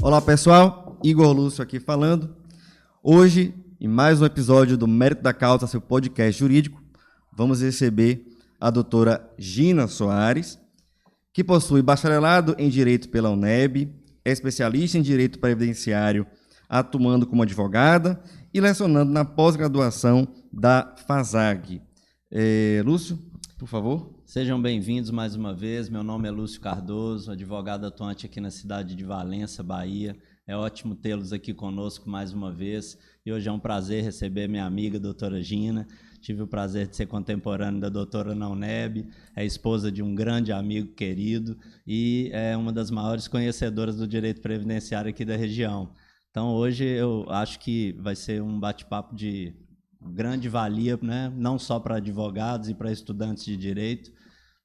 Olá pessoal, Igor Lúcio aqui falando. Hoje, em mais um episódio do Mérito da Causa, seu podcast jurídico, vamos receber a doutora Gina Soares, que possui bacharelado em Direito pela UNEB, é especialista em Direito Previdenciário, atuando como advogada e lecionando na pós-graduação da FASAG. Lúcio, por favor. Sejam bem-vindos mais uma vez. Meu nome é Lúcio Cardoso, advogado atuante aqui na cidade de Valença, Bahia. É ótimo tê-los aqui conosco mais uma vez. E hoje é um prazer receber minha amiga, doutora Gina. Tive o prazer de ser contemporâneo da doutora na UNEB, é esposa de um grande amigo querido e é uma das maiores conhecedoras do direito previdenciário aqui da região. Então, hoje eu acho que vai ser um bate-papo de grande valia, né? Não só para advogados e para estudantes de direito,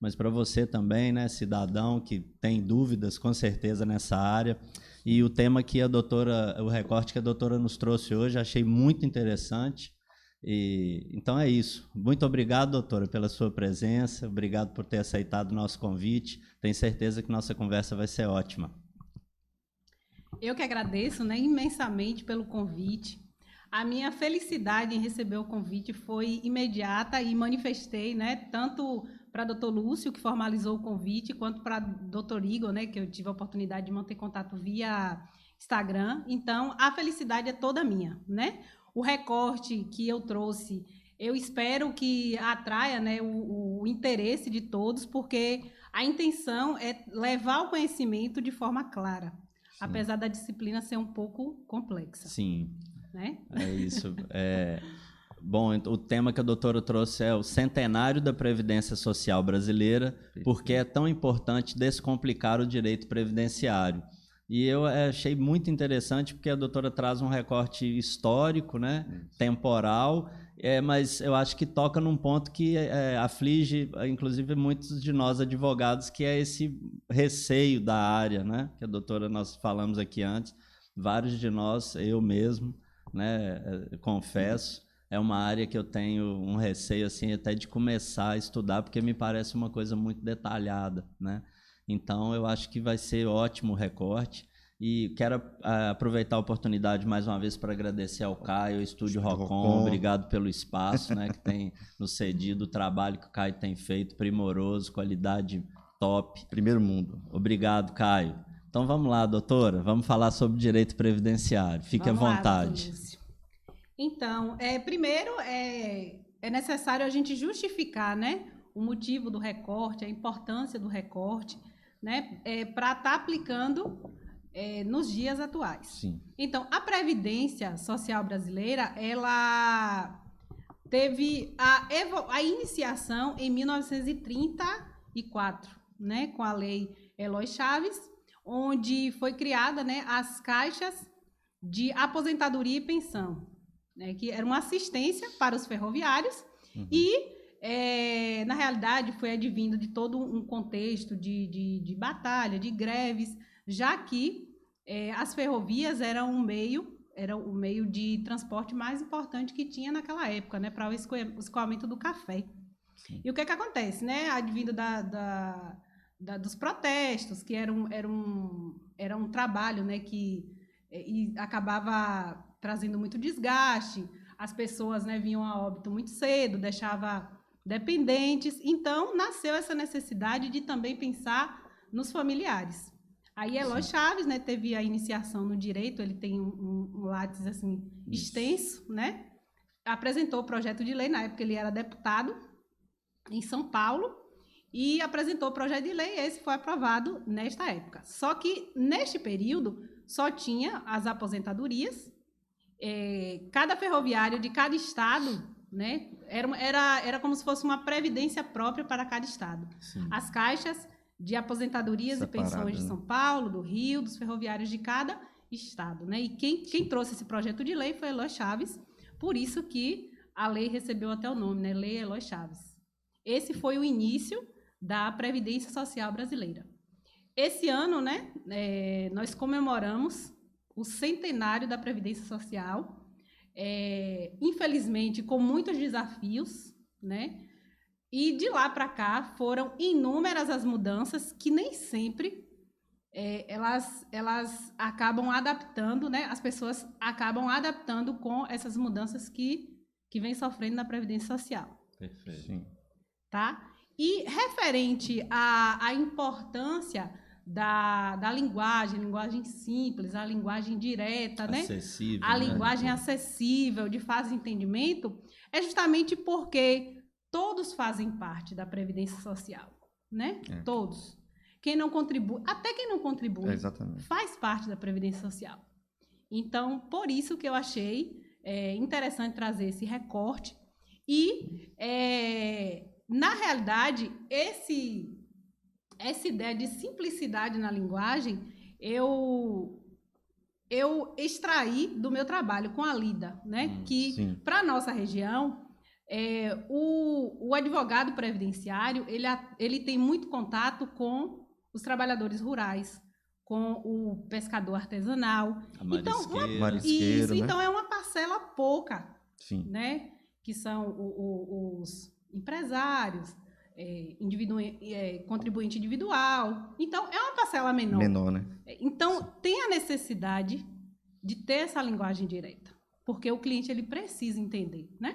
mas para você também, né, cidadão que tem dúvidas, com certeza, nessa área. E o tema que o recorte que a doutora nos trouxe hoje, achei muito interessante. Então é isso. Muito obrigado, doutora, pela sua presença. Obrigado por ter aceitado o nosso convite. Tenho certeza que nossa conversa vai ser ótima. Eu que agradeço, né, imensamente pelo convite. A minha felicidade em receber o convite foi imediata e manifestei, né, tanto para o doutor Lúcio, que formalizou o convite, quanto para o doutor Igor, né, que eu tive a oportunidade de manter contato via Instagram. Então, a felicidade é toda minha, né? O recorte que eu trouxe, eu espero que atraia, né, o interesse de todos, porque a intenção é levar o conhecimento de forma clara, sim, apesar da disciplina ser um pouco complexa. Sim, né? É isso. Bom, o tema que a doutora trouxe é o centenário da Previdência Social Brasileira, porque é tão importante descomplicar o direito previdenciário. E eu achei muito interessante porque a doutora traz um recorte histórico, né, temporal, mas eu acho que toca num ponto que aflige, inclusive, muitos de nós advogados, que é esse receio da área, né, que a doutora, nós falamos aqui antes, vários de nós, eu mesmo, né, confesso, é uma área que eu tenho um receio assim, até de começar a estudar, porque me parece uma coisa muito detalhada, né? Então, eu acho que vai ser ótimo o recorte. E quero aproveitar a oportunidade mais uma vez para agradecer ao Caio, ao Estúdio Rocon. Obrigado pelo espaço, né, que tem nos cedido, o trabalho que o Caio tem feito, primoroso, qualidade top. Primeiro mundo. Obrigado, Caio. Então, vamos lá, doutora. Vamos falar sobre direito previdenciário. Fique à vontade. Então, primeiro, é necessário a gente justificar, né, o motivo do recorte, a importância do recorte, né, para estar aplicando nos dias atuais. Sim. Então, a Previdência Social Brasileira, ela teve a iniciação em 1934, né, com a Lei Eloy Chaves, onde foi criada, né, as caixas de aposentadoria e pensão, né, que era uma assistência para os ferroviários. E, na realidade, foi advindo de todo um contexto de batalha, de greves, já que as ferrovias eram o meio de transporte mais importante que tinha naquela época, né, para o escoamento do café. Sim. E o que acontece, né, advindo dos protestos, que era um trabalho, né, que acabava trazendo muito desgaste, as pessoas, né, vinham a óbito muito cedo, deixava dependentes, então nasceu essa necessidade de também pensar nos familiares. Aí Eloy Chaves, né, teve a iniciação no direito, ele tem um látis assim, extenso, né, apresentou o projeto de lei, na época ele era deputado em São Paulo, e apresentou o projeto de lei, e esse foi aprovado nesta época. Só que, neste período, só tinha as aposentadorias, cada ferroviário de cada estado, né, era como se fosse uma previdência própria para cada estado. Sim. As caixas de aposentadorias e pensões de São Paulo, do Rio, dos ferroviários de cada estado, né? E quem trouxe esse projeto de lei foi Eloy Chaves, por isso que a lei recebeu até o nome, né, Lei Eloy Chaves. Esse foi o início da Previdência Social Brasileira. Esse ano, né, nós comemoramos o centenário da Previdência Social, infelizmente com muitos desafios, né, e de lá para cá foram inúmeras as mudanças que nem sempre elas acabam adaptando, né? As pessoas acabam adaptando com essas mudanças que vem sofrendo na Previdência Social. Perfeito. Sim. Tá? E referente à importância da linguagem simples, a linguagem direta, né? Acessível. A né? linguagem acessível, de fácil entendimento, é justamente porque todos fazem parte da Previdência Social, né? É. Todos. Quem não contribui, até quem não contribui, Exatamente. faz parte da Previdência Social. Então, por isso que eu achei interessante trazer esse recorte e, na realidade, essa ideia de simplicidade na linguagem, eu extraí do meu trabalho com a Lida, né? Que, sim. para a nossa região, o advogado previdenciário, ele tem muito contato com os trabalhadores rurais, com o pescador artesanal. A marisqueira. Marisqueiro, Isso, né? então é uma parcela pouca, Sim. né? Que são os empresários, contribuinte individual. Então, é uma parcela menor. Menor, né? Então, tem a necessidade de ter essa linguagem direta, porque o cliente ele precisa entender, né?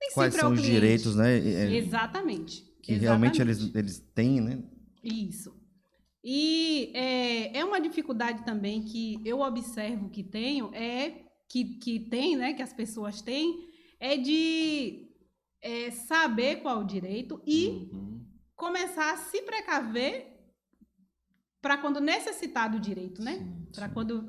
Nem Quais sempre é são o os cliente. direitos, né? Exatamente. Que exatamente. realmente eles têm, né? Isso. E é uma dificuldade também que eu observo que tenho, que tem, né? Que as pessoas têm, de saber qual o direito e começar a se precaver para quando necessitar do direito, né? Para quando,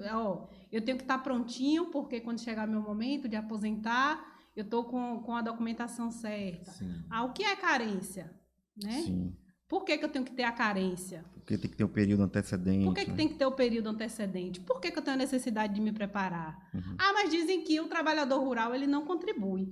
eu tenho que estar prontinho, porque quando chegar meu momento de aposentar, eu estou com a documentação certa. Sim. O que é carência? Né? Sim. Por que eu tenho que ter a carência? Porque tem que ter o período antecedente. Por que né? tem que ter o período antecedente? Por que eu tenho a necessidade de me preparar? Mas dizem que o trabalhador rural ele não contribui.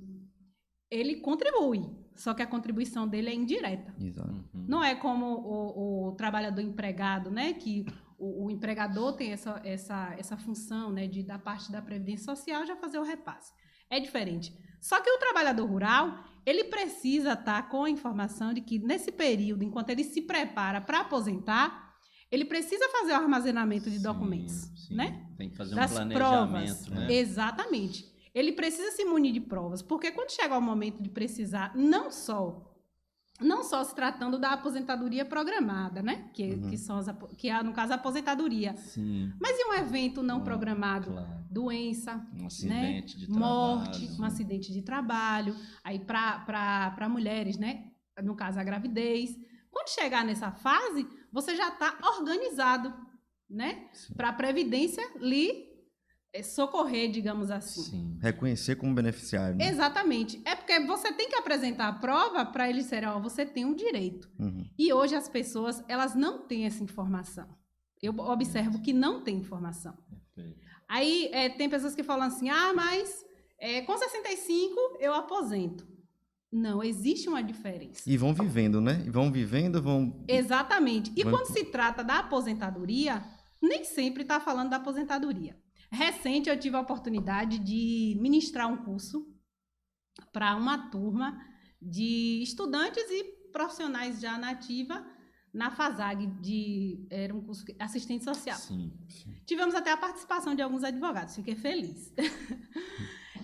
Ele contribui, só que a contribuição dele é indireta. Exato. Não é como o trabalhador empregado, né? Que o empregador tem essa função, né? De, da parte da Previdência Social, já fazer o repasse. É diferente. Só que o trabalhador rural, ele precisa estar com a informação de que nesse período, enquanto ele se prepara para aposentar, ele precisa fazer o armazenamento de documentos, né? Tem que fazer das um planejamento, provas. né? Exatamente. Ele precisa se munir de provas, porque quando chegar o momento de precisar, não só se tratando da aposentadoria programada, né? Que são que é, no caso, a aposentadoria. Sim. Mas e um evento não programado? Claro. Doença, Um acidente de morte, trabalho. um acidente de trabalho. Aí, para mulheres, né? No caso, a gravidez. Quando chegar nessa fase, você já está organizado, né? Para a Previdência lhe socorrer, digamos assim. Sim. Reconhecer como beneficiário. Né? Exatamente. É porque você tem que apresentar a prova para eles serem, você tem um direito. E hoje as pessoas, elas não têm essa informação. Eu observo que não tem informação. Perfeito. Aí tem pessoas que falam assim, mas com 65 eu aposento. Não, existe uma diferença. E vão vivendo, né? E vão vivendo, vão... Exatamente. E quando se trata da aposentadoria, nem sempre está falando da aposentadoria. Recente, eu tive a oportunidade de ministrar um curso para uma turma de estudantes e profissionais já na ativa na FASAG, era um curso de assistente social. Sim. Tivemos até a participação de alguns advogados, fiquei feliz.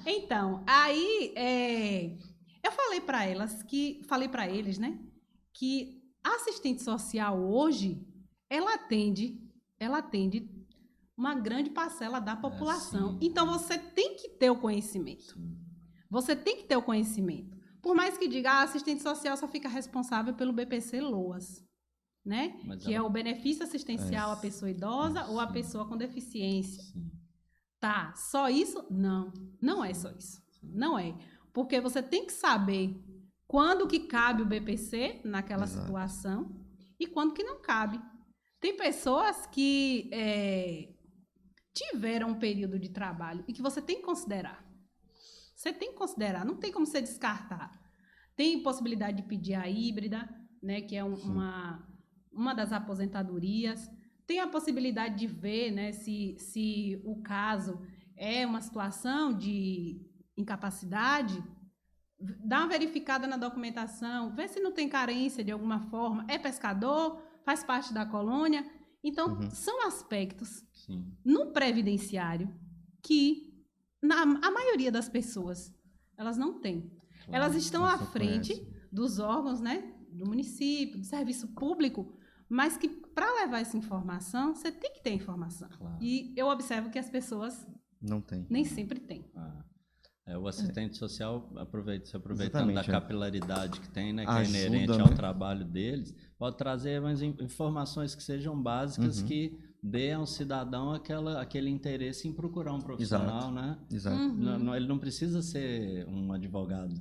Então, aí eu falei para eles, né, que a assistente social hoje, ela atende uma grande parcela da população. Então, você tem que ter o conhecimento. Você tem que ter o conhecimento. Por mais que diga, a assistente social só fica responsável pelo BPC-LOAS, né? Que é o benefício assistencial à pessoa idosa ou à pessoa com deficiência. Tá, só isso? Não, não é só isso. Não é. Porque você tem que saber quando que cabe o BPC naquela situação e quando que não cabe. Tem pessoas que tiveram um período de trabalho e que você tem que considerar. Você tem que considerar, não tem como você descartar. Tem possibilidade de pedir a híbrida, né, que é uma das aposentadorias. Tem a possibilidade de ver, né, se o caso é uma situação de incapacidade, dá uma verificada na documentação, vê se não tem carência de alguma forma, é pescador, faz parte da colônia. Então, são aspectos Sim. no previdenciário que a maioria das pessoas, elas não têm. Claro, Elas estão não à se frente conhece. dos órgãos, né, do município, do serviço público, mas que para levar essa informação, você tem que ter informação. Claro. E eu observo que as pessoas Não tem. nem sempre têm. O assistente social, se aproveitando Exatamente, da capilaridade que tem, né, que Ajuda, é inerente né? ao trabalho deles, pode trazer umas informações que sejam básicas, que dê ao cidadão aquele interesse em procurar um profissional, né? Exato. Ele não precisa ser um advogado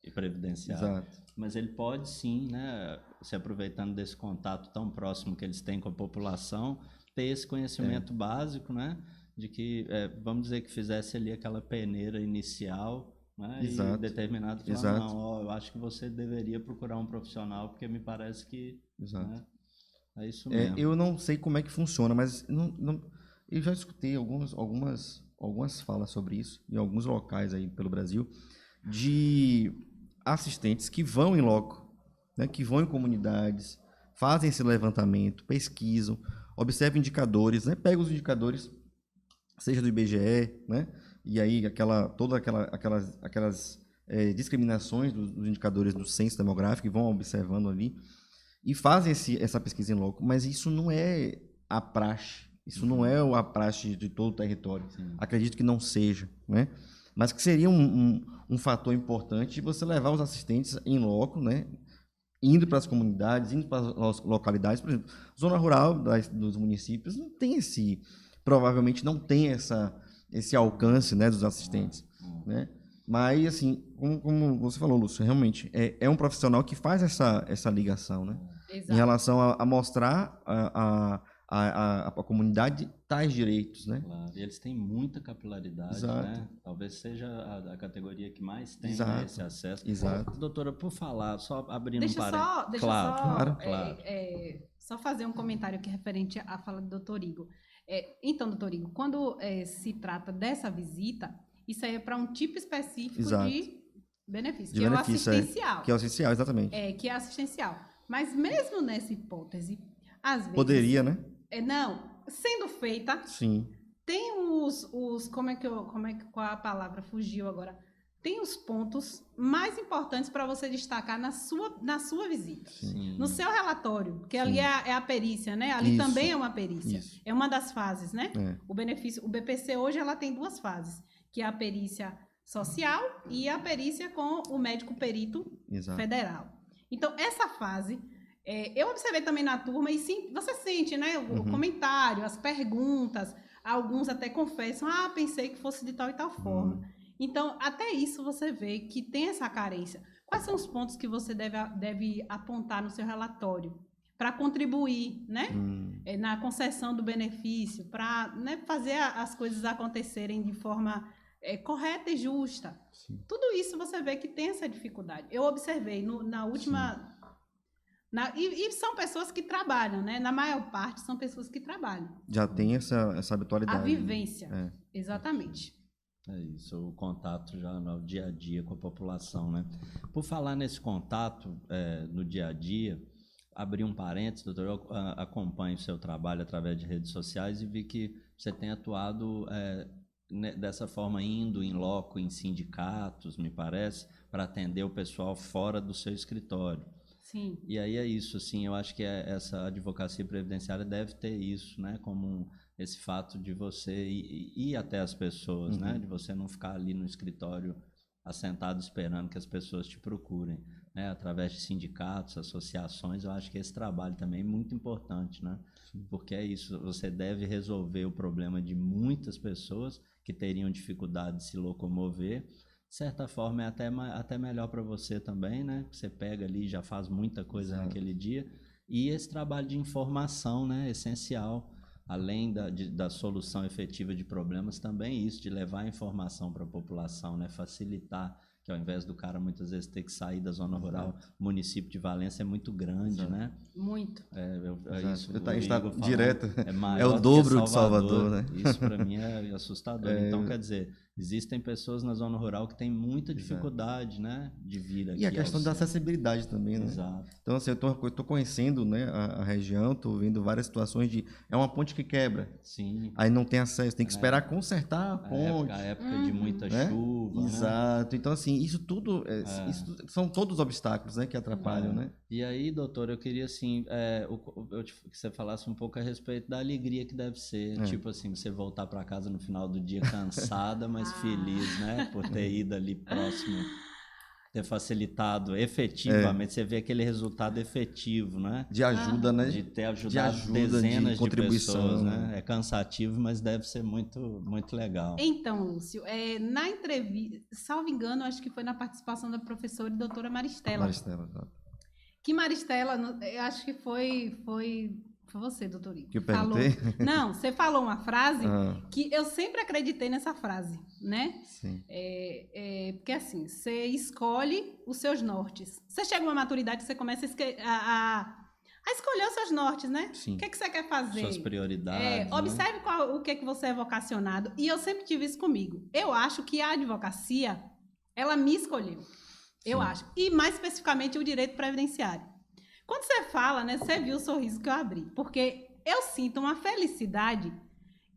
e previdenciário, Exato. mas ele pode sim, né, se aproveitando desse contato tão próximo que eles têm com a população, ter esse conhecimento básico, né, de que, vamos dizer que fizesse ali aquela peneira inicial, né, Exato. e determinado, falar, Exato. não, ó, eu acho que você deveria procurar um profissional, porque me parece que... Exato. Né, é isso mesmo. Eu não sei como é que funciona, mas eu já escutei algumas falas sobre isso em alguns locais aí pelo Brasil, de assistentes que vão em loco, né, que vão em comunidades, fazem esse levantamento, pesquisam, observam indicadores, né, pegam os indicadores, seja do IBGE, né, e aí aquelas discriminações dos indicadores do censo demográfico, e vão observando ali, e fazem essa pesquisa em loco, mas isso não é a praxe, isso não é a praxe de todo o território. Sim. Acredito que não seja, né? Mas que seria um fator importante você levar os assistentes em loco, né? Indo para as comunidades, indo para as localidades. Por exemplo, zona rural dos municípios não tem provavelmente não tem esse alcance, né, dos assistentes, né? Mas, assim, como você falou, Lúcio, realmente é um profissional que faz essa ligação, né? Exato. Em relação a mostrar a comunidade tais direitos, né? Claro, e eles têm muita capilaridade, Exato. né? Talvez seja a categoria que mais tem, Exato. né, esse acesso. Exato. Doutora, por falar, só abrindo Deixa um parênteses. deixa Claro, só, claro. só fazer um comentário aqui referente à fala do doutor Igor. Então, doutor Igor, quando se trata dessa visita, isso aí é para um tipo específico Exato. de benefício, De que benefício, é o assistencial. que é o essencial, exatamente. Que é assistencial. Mas mesmo nessa hipótese, às vezes... Poderia, né? Não, sendo feita, Sim. tem qual a palavra fugiu agora? Tem os pontos mais importantes para você destacar na sua visita. Sim. No seu relatório, porque ali Sim. é a perícia, né? Ali Isso. também é uma perícia. Isso. É uma das fases, né? É. O BPC hoje ela tem duas fases, que é a perícia social e a perícia com o médico perito Exato. federal. Então, essa fase, eu observei também na turma, e sim, você sente, né? O comentário, as perguntas, alguns até confessam, pensei que fosse de tal e tal forma. Então, até isso você vê que tem essa carência. Quais são os pontos que você deve apontar no seu relatório para contribuir, né? Na concessão do benefício, para, né, fazer as coisas acontecerem de forma correta e justa. Sim. Tudo isso você vê que tem essa dificuldade. Eu observei na última... E são pessoas que trabalham, né? Na maior parte são pessoas que trabalham. Já tem essa habitualidade. A vivência, né? exatamente. É isso, o contato já no dia a dia com a população, né? Por falar nesse contato no dia a dia, abri um parênteses, doutor, eu acompanho o seu trabalho através de redes sociais e vi que você tem atuado dessa forma, indo em loco, em sindicatos, me parece, para atender o pessoal fora do seu escritório. Sim. E aí é isso, assim, eu acho que essa advocacia previdenciária deve ter isso, né, como esse fato de você ir até as pessoas, né, de você não ficar ali no escritório assentado esperando que as pessoas te procurem, né, através de sindicatos, associações. Eu acho que esse trabalho também é muito importante, né, porque é isso, você deve resolver o problema de muitas pessoas que teriam dificuldade de se locomover. De certa forma, é até melhor para você também, né? Você pega ali e já faz muita coisa naquele dia. E esse trabalho de informação, né? Essencial. Além da solução efetiva de problemas, também isso, de levar a informação para a população, né? Facilitar, que ao invés do cara muitas vezes ter que sair da zona rural, o município de Valência é muito grande, né? Muito. Isso, A gente está direto. É maior É o do que dobro de Salvador, né? Isso para mim é assustador. Então, quer dizer, Existem pessoas na zona rural que têm muita dificuldade, né, de vir aqui. E a questão da acessibilidade também, né? Exato. Então, assim, eu tô conhecendo, né, a região, tô vendo várias situações de... É uma ponte que quebra. Sim. Aí não tem acesso, tem que esperar consertar a ponte. A época de muita né? chuva, Exato. Então, assim, isso tudo... isso são todos obstáculos, né, que atrapalham, né? E aí, doutor, eu queria, assim, que você falasse um pouco a respeito da alegria que deve ser. Tipo assim, você voltar para casa no final do dia cansada, mas feliz, né? Por ter ido ali próximo, ter facilitado efetivamente. Você vê aquele resultado efetivo, né? De ajuda, né? De ter ajudado dezenas de pessoas, né? É cansativo, mas deve ser muito, muito legal. Então, Lúcio, na entrevista, salvo engano, acho que foi na participação da professora e doutora Maristela. Maristela, tá. Que Maristela, eu acho que foi você, doutor Igor. Que eu perguntei? Não, você falou uma frase que eu sempre acreditei nessa frase, né? Sim. Porque assim, você escolhe os seus nortes. Você chega a uma maturidade, você começa a escolher os seus nortes, né? Sim. O que você quer fazer? Suas prioridades. Observe o que você é vocacionado. E eu sempre tive isso comigo. Eu acho que a advocacia, ela me escolheu. Eu acho. E mais especificamente o direito previdenciário. Quando você fala, né, você viu o sorriso que eu abri. Porque eu sinto uma felicidade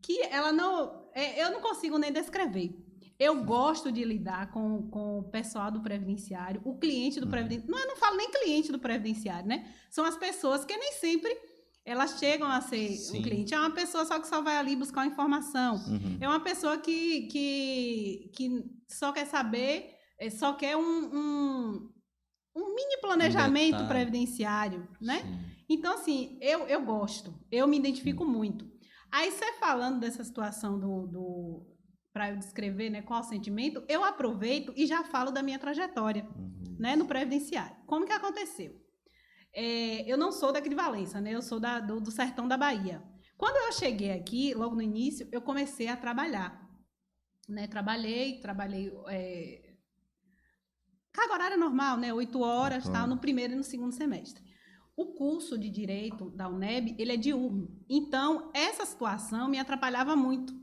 que ela não... eu não consigo nem descrever. Eu gosto de lidar com o pessoal do previdenciário, o cliente do previdenciário. Eu não falo nem cliente do previdenciário, né? São as pessoas que nem sempre elas chegam a ser um cliente. É uma pessoa só que só vai ali buscar uma informação. É uma pessoa que só quer saber, só quer um mini planejamento previdenciário, né? Sim. Então, assim, eu gosto, eu me identifico muito. Aí, você falando dessa situação para eu descrever, né, qual o sentimento, eu aproveito e já falo da minha trajetória, né, no previdenciário. Como que aconteceu? Eu não sou daqui de Valença, né? Eu sou do sertão da Bahia. Quando eu cheguei aqui, logo no início, eu comecei a trabalhar, né? Trabalhei carga horária normal, né? 8 horas, tal, no primeiro e no segundo semestre. O curso de Direito da UNEB, ele é diurno. Então, essa situação me atrapalhava muito.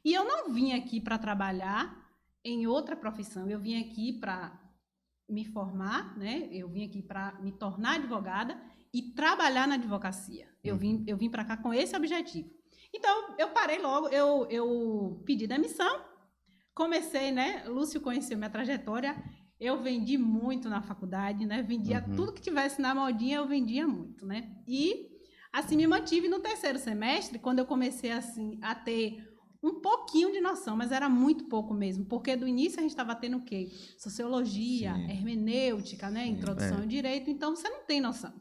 E eu não vim aqui para trabalhar em outra profissão. Eu vim aqui para me formar, né? Eu vim aqui para me tornar advogada e trabalhar na advocacia. Eu vim para cá com esse objetivo. Então, eu parei logo, eu pedi demissão, comecei, né? Lúcio conheceu minha trajetória. Eu vendi muito na faculdade, né? Vendia tudo que tivesse na modinha, eu vendia muito, né? E, assim, me mantive no terceiro semestre, quando eu comecei, assim, a ter um pouquinho de noção, mas era muito pouco mesmo, porque do início a gente estava tendo o quê? Sociologia, hermenêutica, né? Introdução ao direito, então você não tem noção.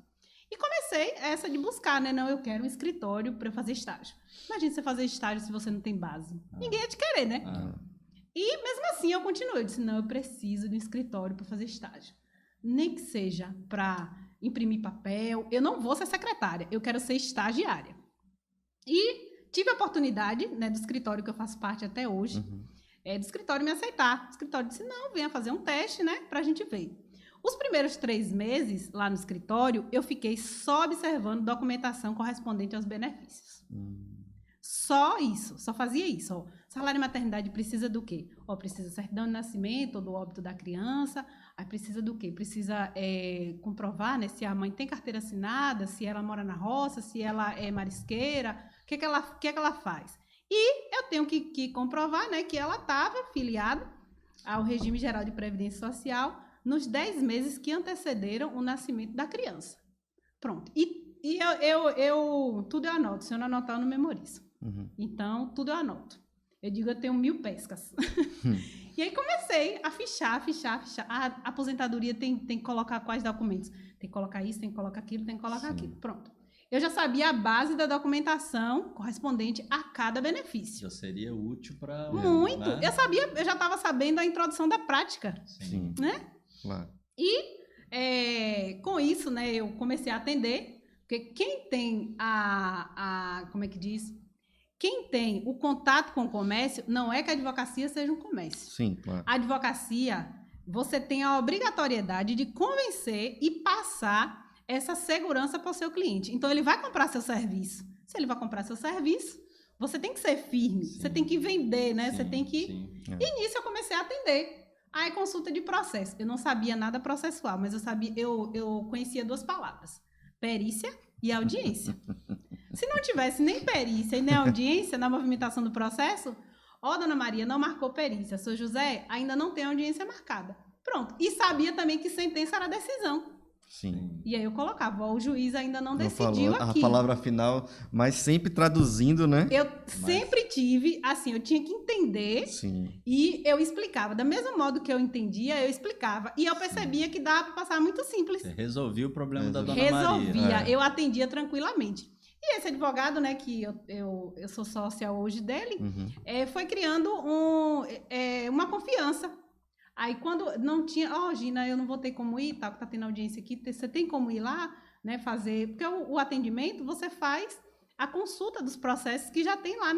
E comecei essa de buscar, né? Não, eu quero um escritório para eu fazer estágio. Imagina você fazer estágio se você não tem base. Ninguém ia te querer, né? E mesmo assim eu continuei. Eu disse, não, eu preciso de um escritório para fazer estágio. Nem que seja para imprimir papel. Eu não vou ser secretária, eu quero ser estagiária. E tive a oportunidade, né, do escritório que eu faço parte até hoje, do escritório me aceitar. O escritório disse, não, venha fazer um teste, né, para a gente ver. Os primeiros 3 meses lá no escritório, eu fiquei só observando documentação correspondente aos benefícios. Só isso, só fazia isso. Ó. Salário de maternidade precisa do quê? Ó, precisa certidão de nascimento ou do óbito da criança. Aí precisa do quê? Precisa comprovar, né, se a mãe tem carteira assinada, se ela mora na roça, se ela é marisqueira, o que é que ela faz. E eu tenho que comprovar, né, que ela estava filiada ao regime geral de previdência social nos 10 meses que antecederam o nascimento da criança. Pronto. E eu tudo eu anoto. Se eu não anotar, eu não memorizo. Então, tudo eu anoto. Eu digo, eu tenho 1000 pescas. E aí comecei a fichar. A aposentadoria tem que colocar quais documentos? Tem que colocar isso, tem que colocar aquilo, tem que colocar aquilo. Pronto. Eu já sabia a base da documentação correspondente a cada benefício. Já seria útil para... Muito. Né? Eu já estava sabendo a introdução da prática. Sim. Né? Claro. E com isso, né, eu comecei a atender, porque quem tem como é que diz? Quem tem o contato com o comércio, não é que a advocacia seja um comércio. Sim, claro. A advocacia, você tem a obrigatoriedade de convencer e passar essa segurança para o seu cliente. Então, ele vai comprar seu serviço. Se ele vai comprar seu serviço, você tem que ser firme, Sim. você tem que vender, né? Você Sim, tem que... sim. E nisso eu comecei a atender. Aí, consulta de processo. Eu não sabia nada processual, mas eu conhecia 2 palavras: perícia e audiência. Se não tivesse nem perícia e nem audiência na movimentação do processo, dona Maria, não marcou perícia. Seu José, ainda não tem audiência marcada. Pronto. E sabia também que sentença era decisão. Sim. E aí eu colocava, o juiz ainda não Não decidiu falou aqui. a palavra final, mas sempre traduzindo, né? Eu sempre tive, assim, eu tinha que entender Sim. e eu explicava. Da mesmo modo que eu entendia, eu explicava. E eu percebia que dava para passar muito simples. Você resolvia o problema da dona Resolvia, Maria. eu atendia tranquilamente. E esse advogado, né, que eu sou sócia hoje dele, foi criando uma confiança. Aí, quando não tinha... Gina, eu não vou ter como ir, tá tendo audiência aqui, você tem como ir lá, né, fazer... Porque o atendimento, você faz a consulta dos processos que já tem lá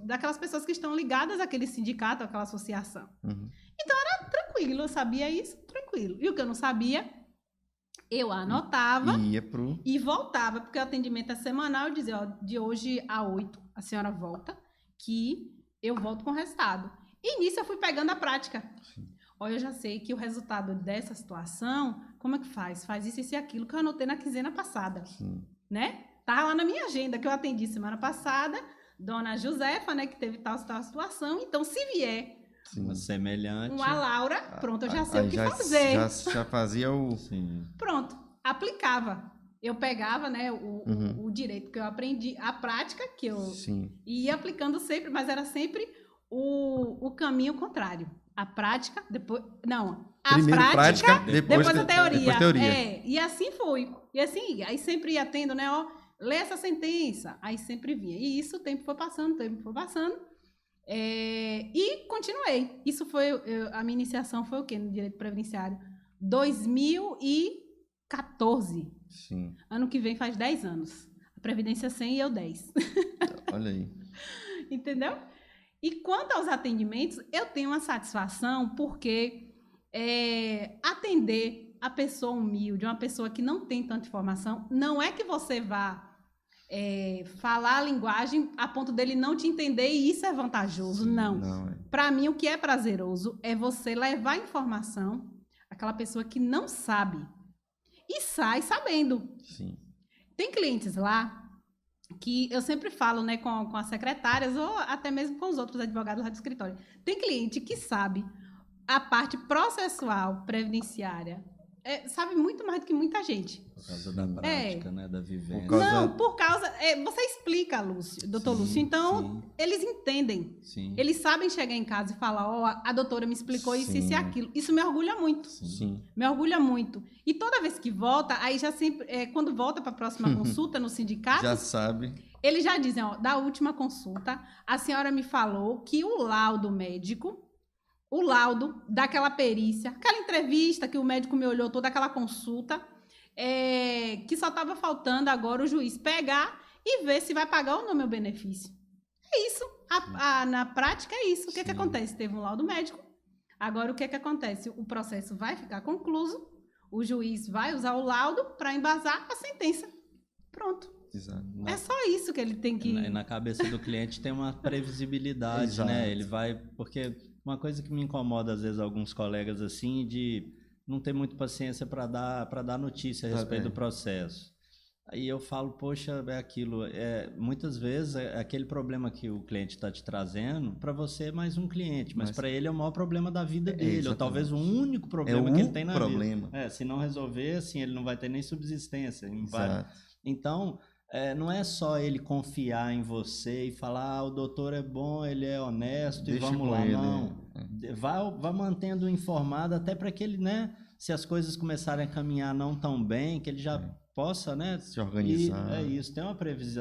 daquelas pessoas que estão ligadas àquele sindicato, àquela associação. Então, era tranquilo, eu sabia isso, tranquilo. E o que eu não sabia, eu anotava e voltava, porque o atendimento é semanal, eu dizia, de hoje a 8, a senhora volta, que eu volto com o resultado. E nisso eu fui pegando a prática. Olha, eu já sei que o resultado dessa situação, como é que faz? Faz isso e aquilo que eu anotei na quinzena passada. Né? Tá lá na minha agenda, que eu atendi semana passada, dona Josefa, né, que teve tal situação. Então, se vier uma semelhante, uma Laura, pronto, eu já sei o que fazer. Já fazia o... Sim. Pronto, aplicava. Eu pegava, né, o direito que eu aprendi, a prática que eu ia aplicando sempre, mas era sempre o caminho contrário. A prática, depois... Não, a prática, depois a teoria. Depois teoria. E assim foi. E assim, aí sempre ia tendo, né, lê essa sentença. Aí sempre vinha. E isso, o tempo foi passando, e continuei. Isso foi... a minha iniciação foi o quê? No direito previdenciário? 2014. Sim. Ano que vem faz 10 anos. A Previdência 100 e eu 10. Olha aí. Entendeu? E quanto aos atendimentos, eu tenho uma satisfação porque atender a pessoa humilde, uma pessoa que não tem tanta informação, não é que você vá falar a linguagem a ponto dele não te entender e isso é vantajoso. Sim, não. Para mim, o que é prazeroso é você levar informação àquela pessoa que não sabe e sai sabendo. Sim. Tem clientes lá que eu sempre falo, né, com as secretárias ou até mesmo com os outros advogados lá do escritório. Tem cliente que sabe a parte processual, previdenciária, sabe muito mais do que muita gente. Por causa da prática, né, da vivência. Não, por causa... você explica, doutor Lúcio. Então, eles entendem. Sim. Eles sabem chegar em casa e falar, a doutora me explicou isso e aquilo. Isso me orgulha muito. Sim. Me orgulha muito. E toda vez que volta, aí já sempre... quando volta para a próxima consulta no sindicato... Já sabe. Eles já dizem, da última consulta, a senhora me falou que o laudo médico... O laudo daquela perícia, aquela entrevista que o médico me olhou, toda aquela consulta, que só estava faltando agora o juiz pegar e ver se vai pagar ou não meu benefício. É isso. Na prática é isso. O que acontece? Teve um laudo médico. Agora, o que acontece? O processo vai ficar concluso, o juiz vai usar o laudo para embasar a sentença. Pronto. Exato. É só isso que ele tem que... Na cabeça do cliente tem uma previsibilidade, né? Ele vai... Porque... Uma coisa que me incomoda, às vezes, alguns colegas, assim, de não ter muita paciência para dar notícia a respeito do processo. Aí eu falo, poxa, é aquilo. Muitas vezes, aquele problema que o cliente está te trazendo, para você é mais um cliente, mas para ele é o maior problema da vida dele, ou talvez o único problema que ele tem na vida. Se não resolver, assim, ele não vai ter nem subsistência. Então... não é só ele confiar em você e falar, o doutor é bom, ele é honesto e vamos lá, não. Vá mantendo informado até para que ele, né, se as coisas começarem a caminhar não tão bem, que ele já possa, né, se organizar. Tem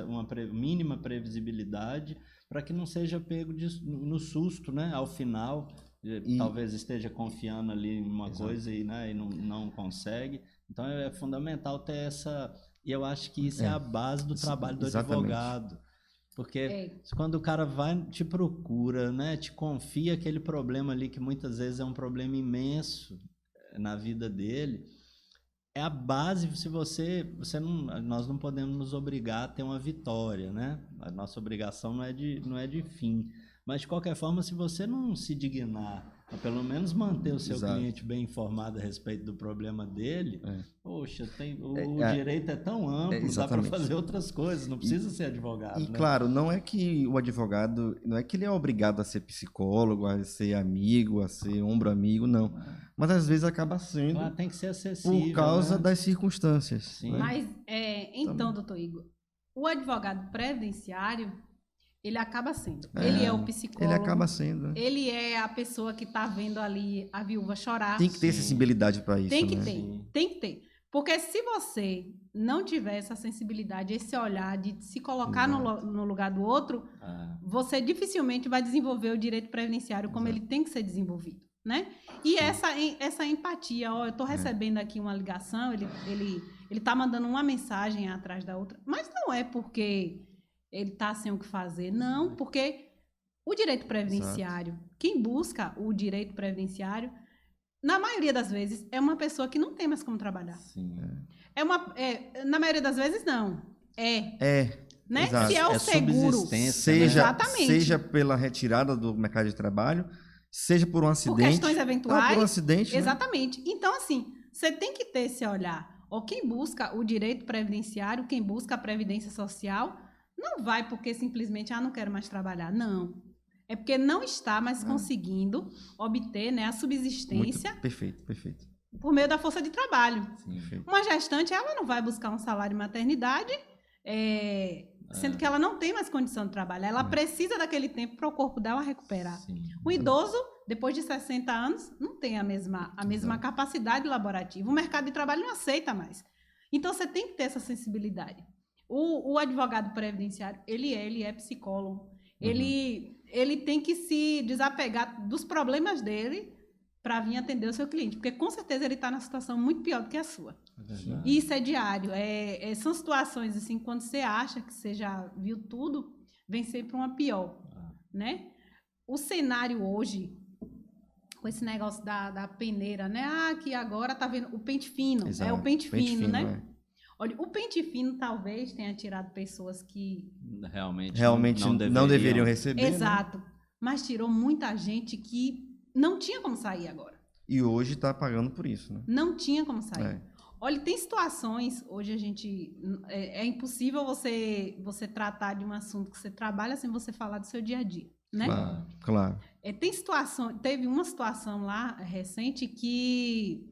uma mínima previsibilidade para que não seja pego no susto, né, ao final, talvez esteja confiando ali em uma coisa e não consegue. Então é fundamental ter essa... E eu acho que isso é a base do trabalho do advogado. Porque quando o cara te procura, né, te confia aquele problema ali, que muitas vezes é um problema imenso na vida dele, é a base. Se você não, nós não podemos nos obrigar a ter uma vitória, né? A nossa obrigação não é de fim. Mas, de qualquer forma, se você não se dignar a pelo menos manter o seu cliente bem informado a respeito do problema dele, poxa, o direito é tão amplo, dá para fazer outras coisas, não precisa ser advogado. E, né? claro, não é que o advogado, não é que ele é obrigado a ser psicólogo, a ser amigo, a ser ombro amigo, não. Mas, às vezes, acaba sendo Claro, tem que ser acessível, por causa né? das circunstâncias. Sim. Né? Mas, então, doutor Igor, o advogado previdenciário, ele acaba sendo. Ele é o psicólogo. Ele acaba sendo. Né? Ele é a pessoa que está vendo ali a viúva chorar. Tem que ter sensibilidade para isso. Tem que né? ter, tem que ter. Porque se você não tiver essa sensibilidade, esse olhar de se colocar no lugar do outro, você dificilmente vai desenvolver o direito previdenciário como ele tem que ser desenvolvido. Né? E essa empatia, eu estou recebendo aqui uma ligação, ele está mandando uma mensagem atrás da outra, mas não é porque ele está sem o que fazer, não, porque o direito previdenciário, quem busca o direito previdenciário, na maioria das vezes, é uma pessoa que não tem mais como trabalhar. Sim. Na maioria das vezes, não. Né? Exato. Se é o seguro. Seja pela retirada do mercado de trabalho, seja por um acidente. Por questões eventuais. Por um acidente. Exatamente. Né? Então, assim, você tem que ter esse olhar. Ou quem busca o direito previdenciário, quem busca a previdência social, não vai porque simplesmente, não quero mais trabalhar. Não. É porque não está mais conseguindo obter, né, a subsistência. Perfeito. Por meio da força de trabalho. Sim. Uma gestante, ela não vai buscar um salário de maternidade, sendo que ela não tem mais condição de trabalhar. Ela precisa daquele tempo para o corpo dela recuperar. Sim. O idoso, depois de 60 anos, não tem a mesma capacidade laborativa. O mercado de trabalho não aceita mais. Então, você tem que ter essa sensibilidade. O advogado previdenciário, ele é psicólogo. Ele tem que se desapegar dos problemas dele para vir atender o seu cliente. Porque, com certeza, ele está numa situação muito pior do que a sua. E isso é diário. São situações, assim, quando você acha que você já viu tudo, vem sempre uma pior. Né? O cenário hoje, com esse negócio da peneira, né? Que agora tá vendo o pente fino. Exato. É o pente fino, né? É. Olha, o pente fino talvez tenha tirado pessoas que realmente não deveriam receber. Exato. Né? Mas tirou muita gente que não tinha como sair agora. E hoje está pagando por isso, né? Não tinha como sair. Olha, tem situações, hoje a gente... É impossível você tratar de um assunto que você trabalha sem você falar do seu dia a dia, né? Claro. Teve uma situação lá recente que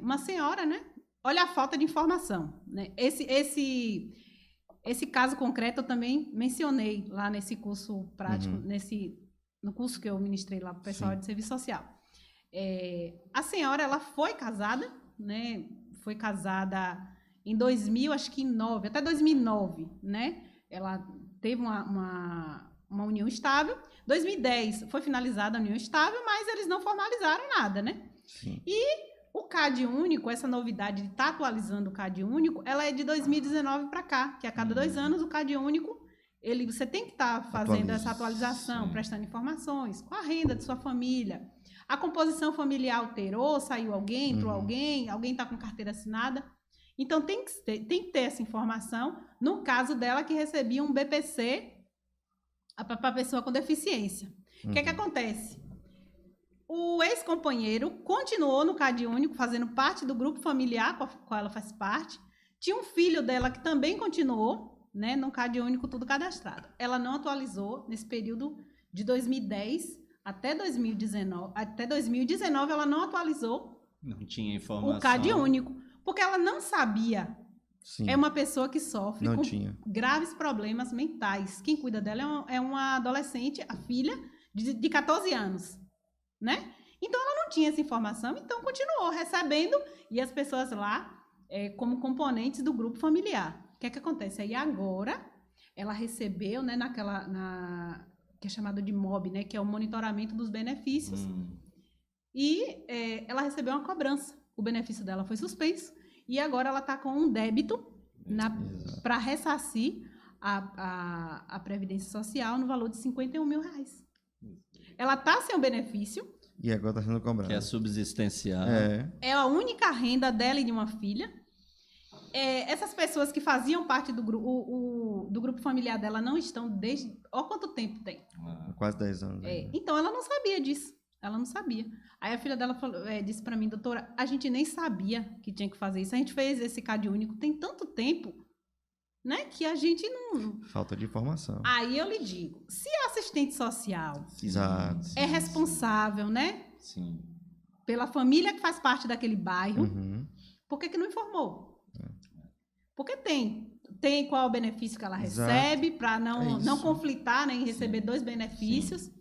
uma senhora, né? Olha a falta de informação, né? Esse caso concreto eu também mencionei lá nesse curso prático, no curso que eu ministrei lá para o pessoal de serviço social. A senhora, ela foi casada, né? Foi casada em 2009, até 2009, né? Ela teve uma união estável. 2010 foi finalizada a união estável, mas eles não formalizaram nada, né? Sim. E o CAD único, essa novidade de estar atualizando o CAD único, ela é de 2019 para cá, que a cada 2 anos o CAD único, você tem que estar fazendo essa atualização, prestando informações, com a renda de sua família. A composição familiar alterou, saiu alguém, entrou alguém está com carteira assinada. Então, tem que ter essa informação. No caso dela, que recebia um BPC para pessoa com deficiência. O que acontece? O ex-companheiro continuou no CAD único, fazendo parte do grupo familiar, com qual ela faz parte. Tinha um filho dela que também continuou, né, no CAD único, tudo cadastrado. Ela não atualizou nesse período de 2010 até 2019. Até 2019 ela não atualizou. Não tinha informação. O CAD único, porque ela não sabia. Sim. É uma pessoa que sofre não com tinha. graves problemas mentais. Quem cuida dela é uma adolescente, a filha, de 14 anos. Né? Então, ela não tinha essa informação, então continuou recebendo, e as pessoas lá, como componentes do grupo familiar. O que acontece? Aí agora, ela recebeu, né, que é chamado de MOB, né, que é o monitoramento dos benefícios, e ela recebeu uma cobrança. O benefício dela foi suspenso, e agora ela está com um débito para ressarcir a Previdência Social no valor de R$51 mil. Ela está sem o benefício, E agora está sendo cobrado. Que é subsistencial. É a única renda dela e de uma filha. Essas pessoas que faziam parte do grupo familiar dela não estão desde... Olha quanto tempo tem. Quase 10 anos. Então, ela não sabia disso. Ela não sabia. Aí a filha dela disse para mim, doutora, a gente nem sabia que tinha que fazer isso. A gente fez esse CAD único tem tanto tempo, né, que a gente não... Falta de informação. Aí eu lhe digo, se a assistente social Exato. é responsável, né, Sim. pela família que faz parte daquele bairro, Uhum. por que não informou? Porque tem qual o benefício que ela Exato. recebe para não isso. conflitar, né, em receber 2 benefícios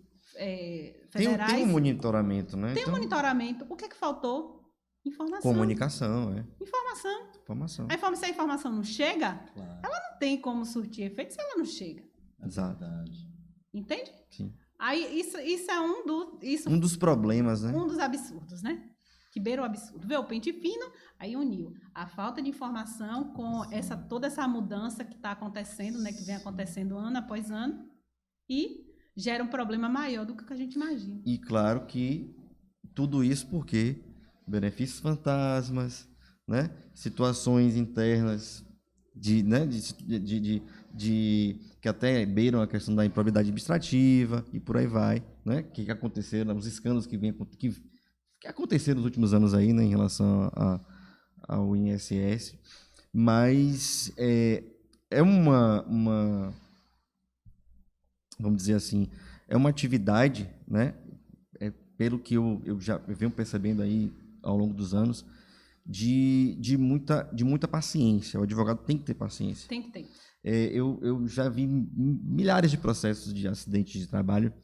federais. Tem um monitoramento, né? Tem um monitoramento. O que é que faltou? Informação. Comunicação, Informação. Informação. Se a informação não chega, Claro. não tem como surtir efeito se ela não chega. Exato. Verdade. Entende? Sim. Aí isso é Um dos problemas, né? um dos absurdos, né? Que beira o absurdo. Vê o pente fino, aí uniu a falta de informação com toda essa mudança que está acontecendo, né? Que vem acontecendo ano após ano e gera um problema maior do que a gente imagina. E claro que tudo isso porque benefícios fantasmas, né? Situações internas que até beiram a questão da improbidade administrativa e por aí vai, né? Que aconteceram, os escândalos que aconteceram nos últimos anos aí, né, em relação ao INSS, mas é uma vamos dizer assim, é uma atividade, né, pelo que eu venho percebendo aí ao longo dos anos, de muita paciência. O advogado tem que ter paciência. Tem que ter. Eu já vi milhares de processos de acidentes de trabalho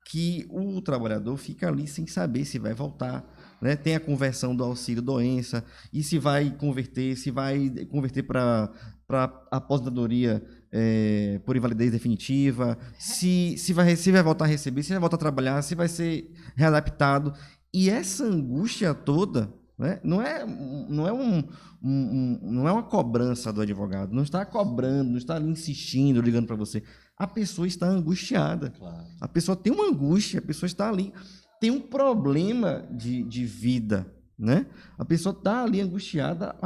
que o trabalhador fica ali sem saber se vai voltar, né? Tem a conversão do auxílio-doença, e se vai converter para aposentadoria por invalidez definitiva, se vai voltar a receber, se vai voltar a trabalhar, se vai ser readaptado. E essa angústia toda, né? Não é uma cobrança do advogado, não está cobrando, não está ali insistindo, ligando para você. A pessoa está angustiada. Claro. A pessoa tem uma angústia, a pessoa está ali, tem um problema de vida, né? A pessoa está ali angustiada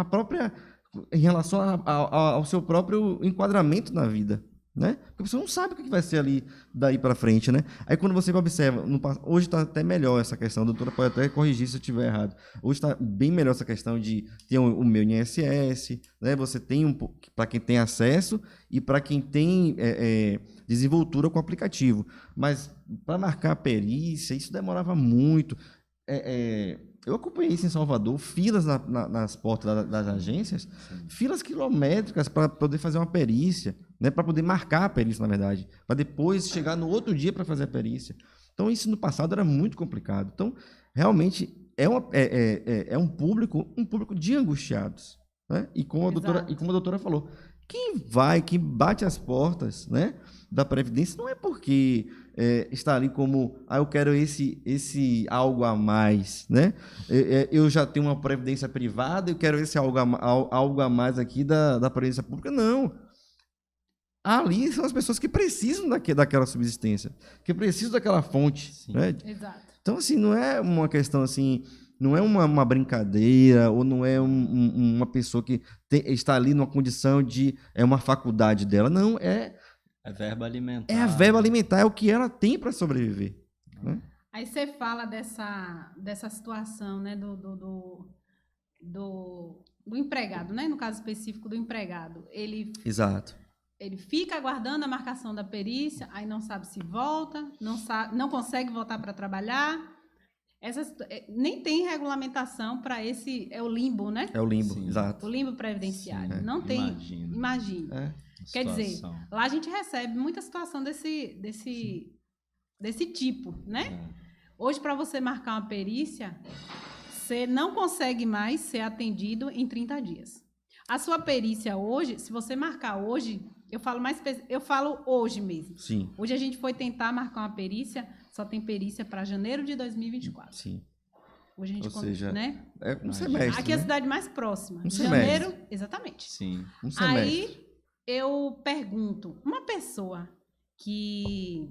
em relação ao seu próprio enquadramento na vida, né? Porque a pessoa não sabe o que vai ser ali daí para frente, né? Aí quando você observa, hoje está até melhor essa questão, a doutora pode até corrigir se eu estiver errado. Hoje está bem melhor essa questão de ter o meu INSS, né? Você tem para quem tem acesso e para quem tem desenvoltura com o aplicativo. Mas para marcar a perícia, isso demorava muito. Eu acompanhei isso em Salvador, filas nas portas das agências, filas quilométricas para poder fazer uma perícia, né, para poder marcar a perícia, na verdade, para depois chegar no outro dia para fazer a perícia. Então, isso no passado era muito complicado. Então, realmente, é um público de angustiados. Né? E como a doutora falou, quem bate as portas, né, da Previdência não é porque está ali como, eu quero esse algo a mais, né? Eu já tenho uma Previdência privada, eu quero esse algo a mais aqui da Previdência Pública. Não. Ali são as pessoas que precisam daquela subsistência, que precisam daquela fonte. Né? Exato. Então, assim, não é uma questão assim... Não é uma brincadeira, ou não é uma pessoa que está ali numa condição de... É uma faculdade dela. Não, é verba alimentar. É a verba alimentar, é o que ela tem para sobreviver. Né? Aí você fala dessa situação, né, do empregado, né? No caso específico do empregado. Exato. Ele fica aguardando a marcação da perícia, aí não sabe se volta, não consegue voltar para trabalhar. Nem tem regulamentação para esse... É o limbo, né? É o limbo, Sim. Exato. O limbo previdenciário. Sim, não tem... Imagina. Quer dizer, lá a gente recebe muita situação desse tipo, né? Hoje, para você marcar uma perícia, você não consegue mais ser atendido em 30 dias. A sua perícia hoje, se você marcar hoje... Eu falo hoje mesmo. Sim. Hoje a gente foi tentar marcar uma perícia, só tem perícia para janeiro de 2024. Sim. Hoje a gente, ou seja, né? É um semestre. Aqui é a cidade mais próxima. Um janeiro, exatamente. Sim. Um semestre. Aí eu pergunto, uma pessoa que,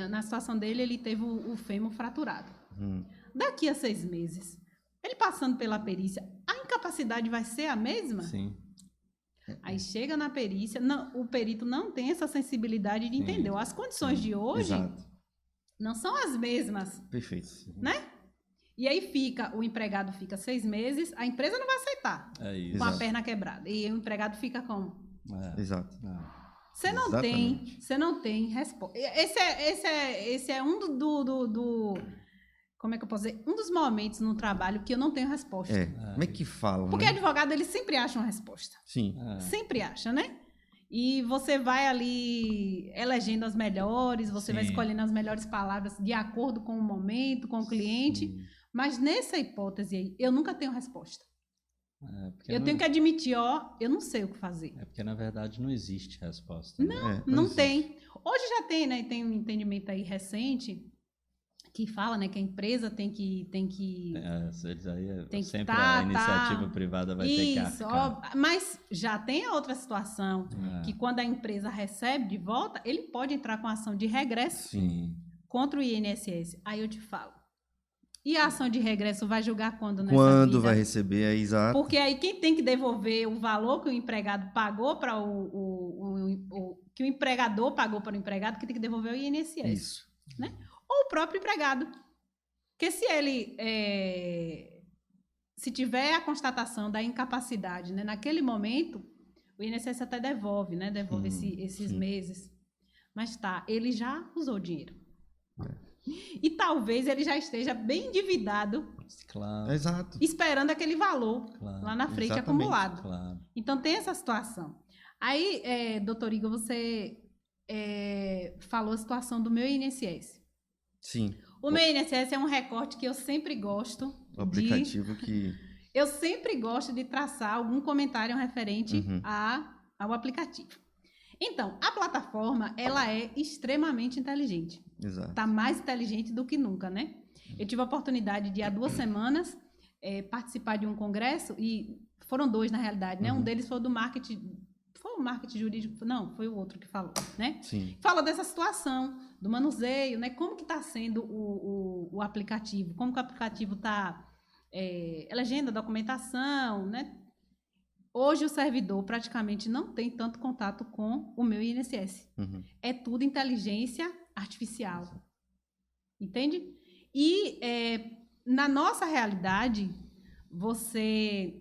na situação dele, ele teve o fêmur fraturado. Daqui a 6 meses, ele passando pela perícia, a incapacidade vai ser a mesma? Sim. Aí chega na perícia, o perito não tem essa sensibilidade de entender. As condições de hoje não são as mesmas. Perfeito. Né? E aí o empregado fica 6 meses, a empresa não vai aceitar. É isso. Com a perna quebrada. E o empregado fica como? Exato. Você não tem resposta. Esse é um como é que eu posso dizer? Um dos momentos no trabalho que eu não tenho resposta. Como é que fala? Porque né? advogado, ele sempre acha uma resposta. Sim. Sempre acha, né? E você vai ali elegendo as melhores, você vai escolhendo as melhores palavras de acordo com o momento, com o cliente. Sim. Mas nessa hipótese aí, eu nunca tenho resposta. Eu tenho que admitir, eu não sei o que fazer. É porque, na verdade, não existe resposta. Não tem. Hoje já tem, né? Tem um entendimento aí recente que fala, né, que a empresa tem que sempre a iniciativa privada vai ter que arcar. Mas já tem a outra situação, que quando a empresa recebe de volta, ele pode entrar com ação de regresso contra o INSS. Aí eu te falo. E a ação de regresso vai julgar quando nessa Quando vida? vai receber, exato. Porque aí quem tem que devolver o valor que o empregado pagou para que o empregador pagou para o empregado, que tem que devolver o INSS. Isso. Né? Ou o próprio empregado. Porque se ele se tiver a constatação da incapacidade, né, naquele momento, o INSS até devolve, né? Devolve esses meses. Mas ele já usou o dinheiro. E talvez ele já esteja bem endividado, Exato. esperando aquele valor lá na frente acumulado. Claro. Então tem essa situação. Aí, doutor Igor, você falou a situação do meu INSS. Sim. O meu INSS é um recorte que eu sempre gosto. O aplicativo que... Eu sempre gosto de traçar algum comentário referente ao aplicativo. Então, a plataforma, ela é extremamente inteligente. Exato. Está mais inteligente do que nunca, né? Eu tive a oportunidade de, há 2 semanas, participar de um congresso, e foram 2, na realidade, né? Um deles foi o do marketing... Foi o marketing jurídico? Não, foi o outro que falou, né? Sim. Falou dessa situação, do manuseio, né? Como que está sendo o aplicativo, como que o aplicativo está elegendo a documentação, né? Hoje o servidor praticamente não tem tanto contato com o meu INSS. É tudo inteligência artificial. Entende? E na nossa realidade, você...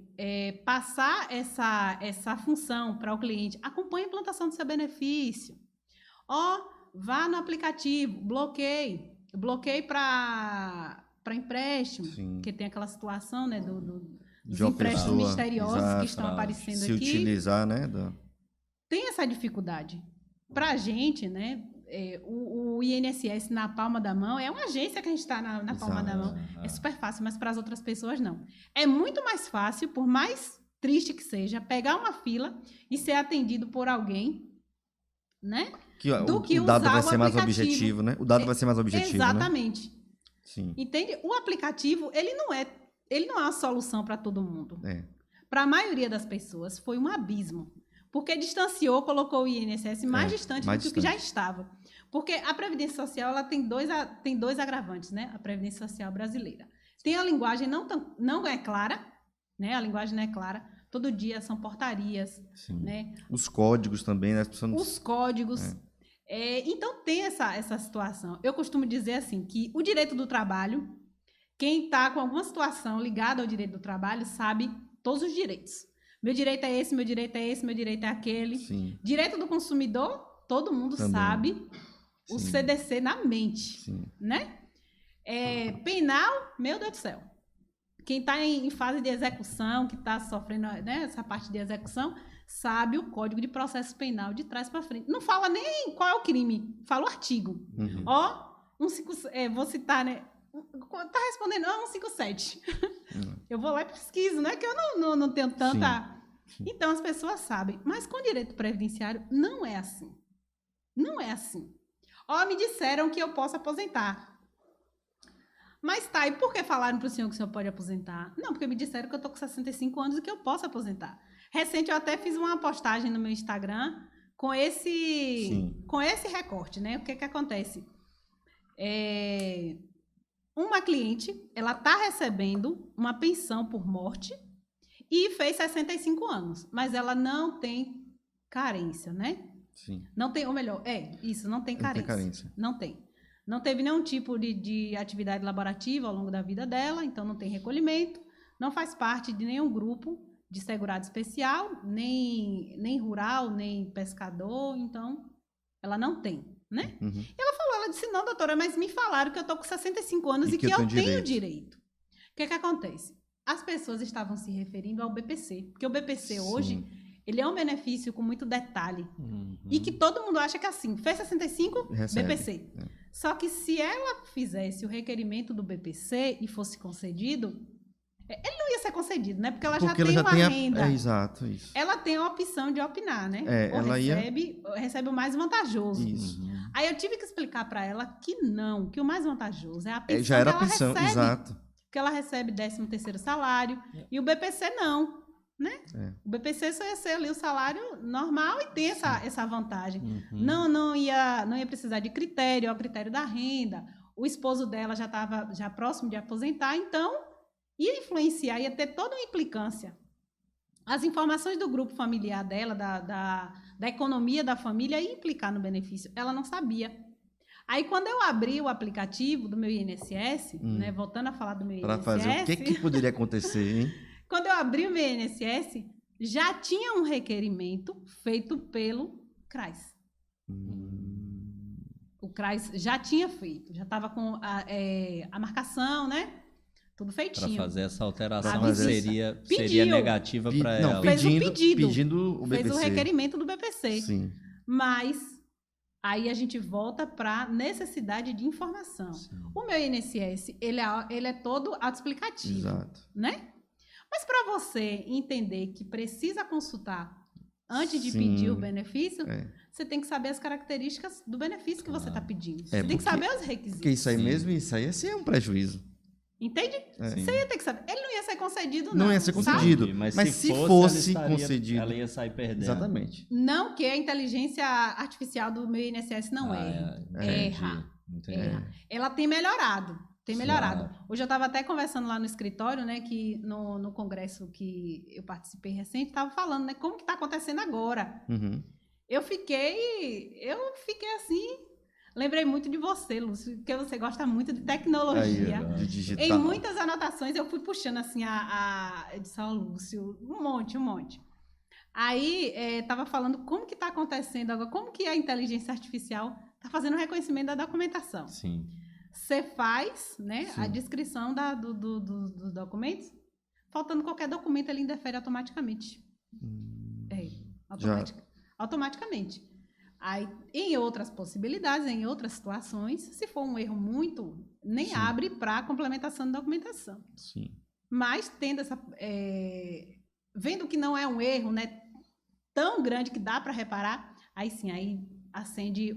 passar essa função para o cliente, acompanhe a implantação do seu benefício. Vá no aplicativo, bloqueie para empréstimo, porque tem aquela situação, né, dos empréstimos misteriosos que estão aparecendo se aqui. Se utilizar, né? Tem essa dificuldade. Para a gente, né, o INSS na palma da mão, é uma agência que a gente está na palma da mão. É super fácil, mas para as outras pessoas não. É muito mais fácil, por mais triste que seja, pegar uma fila e ser atendido por alguém, né? O dado vai ser mais objetivo, né? O dado vai ser mais objetivo, exatamente. Né? Sim. Entende? O aplicativo, ele não é uma solução para todo mundo. Para a maioria das pessoas, foi um abismo. Porque distanciou, colocou o INSS mais distante do que já estava. Porque a Previdência Social, ela tem dois agravantes, né? A Previdência Social brasileira. Tem a linguagem não é clara, né? A linguagem não é clara. Todo dia são portarias, né? Os códigos também, né? Os códigos. Então tem essa situação. Eu costumo dizer assim, que o direito do trabalho, quem está com alguma situação ligada ao direito do trabalho, sabe todos os direitos. Meu direito é esse, meu direito é esse, meu direito é aquele. Sim. Direito do consumidor, todo mundo sabe. O CDC na mente, né? Penal, meu Deus do céu. Quem está em fase de execução, que está sofrendo, né, essa parte de execução, sabe o Código de Processo Penal de trás para frente. Não fala nem qual é o crime, fala o artigo. Vou citar, né? Tá respondendo, 157. Eu vou lá e pesquiso, né? Que eu não tenho tanta... Então, as pessoas sabem. Mas com direito previdenciário, não é assim. Não é assim. Me disseram que eu posso aposentar. Mas tá, e por que falaram para o senhor que o senhor pode aposentar? Não, porque me disseram que eu tô com 65 anos e que eu posso aposentar. Recente, eu até fiz uma postagem no meu Instagram com esse recorte, né? O que acontece? uma cliente, ela está recebendo uma pensão por morte e fez 65 anos, mas ela não tem carência, né? Sim. Não tem, ou melhor, não tem Não carência. tem carência. Não tem. Não teve nenhum tipo de atividade laborativa ao longo da vida dela, então não tem recolhimento, não faz parte de nenhum grupo de segurado especial, nem rural, nem pescador, então ela não tem, né? Uhum. Ela disse, não, doutora, mas me falaram que eu tô com 65 anos E e que que eu eu tenho tenho direito. O que acontece? As pessoas estavam se referindo ao BPC, porque o BPC hoje, ele é um benefício com muito detalhe. E que todo mundo acha que é assim, fez 65, Recebe. BPC. Só que se ela fizesse o requerimento do BPC e fosse concedido, ele não ia ser concedido, né? Porque ela já tem uma renda. Exato, isso. Ela tem a opção de opinar, né? Ou ela recebe o mais vantajoso. Isso. Aí eu tive que explicar para ela que não, que o mais vantajoso é a pensão Já era que a ela pensão, recebe. exato. Que ela recebe 13º salário e o BPC não, né? O BPC só ia ser ali o salário normal e tem essa vantagem. Não ia precisar de critério, é o critério da renda. O esposo dela já estava já próximo de aposentar, então ia influenciar, ia ter toda uma implicância. As informações do grupo familiar dela, da economia da família, ia implicar no benefício. Ela não sabia. Aí, quando eu abri o aplicativo do meu INSS, né, voltando a falar do meu INSS... Para fazer o que poderia acontecer, hein? Quando eu abri o meu INSS, já tinha um requerimento feito pelo CRAS. O CRAS já tinha feito, já estava com a marcação, né? Tudo feitinho. Para fazer essa alteração Pediu. seria negativa para ela. Fez o pedido. Pedindo o BPC. Fez o requerimento do BPC. Sim. Mas aí a gente volta para necessidade de informação. Sim. O meu INSS, ele é todo autoexplicativo. Exato. Né? Mas para você entender que precisa consultar antes de pedir o benefício, você tem que saber as características do benefício que você está pedindo. Você tem que saber os requisitos. Porque isso aí mesmo, isso aí é um prejuízo. Entende? Você ia ter que saber. Ele não ia ser concedido, não. Não ia ser concedido. Sabe? Mas se fosse concedido... Ela ia sair perdendo. Exatamente. Não que a inteligência artificial do meu INSS não erre. Erra. Ela tem melhorado. Claro. Hoje eu estava até conversando lá no escritório, né, que no congresso que eu participei recente, estava falando, né, como que está acontecendo agora. Eu fiquei assim... Lembrei muito de você, Lúcio, porque você gosta muito de tecnologia. Aí, de digital. Em muitas anotações eu fui puxando assim a edição Lúcio, um monte. Aí estava falando como que está acontecendo agora, como que a inteligência artificial está fazendo o reconhecimento da documentação. Sim. Você faz, né, a descrição dos documentos, faltando qualquer documento ele indefere automaticamente. Automaticamente. Aí, em outras possibilidades, em outras situações, se for um erro nem abre para complementação da documentação. Sim. Mas tendo vendo que não é um erro, né, tão grande que dá para reparar, aí sim, aí acende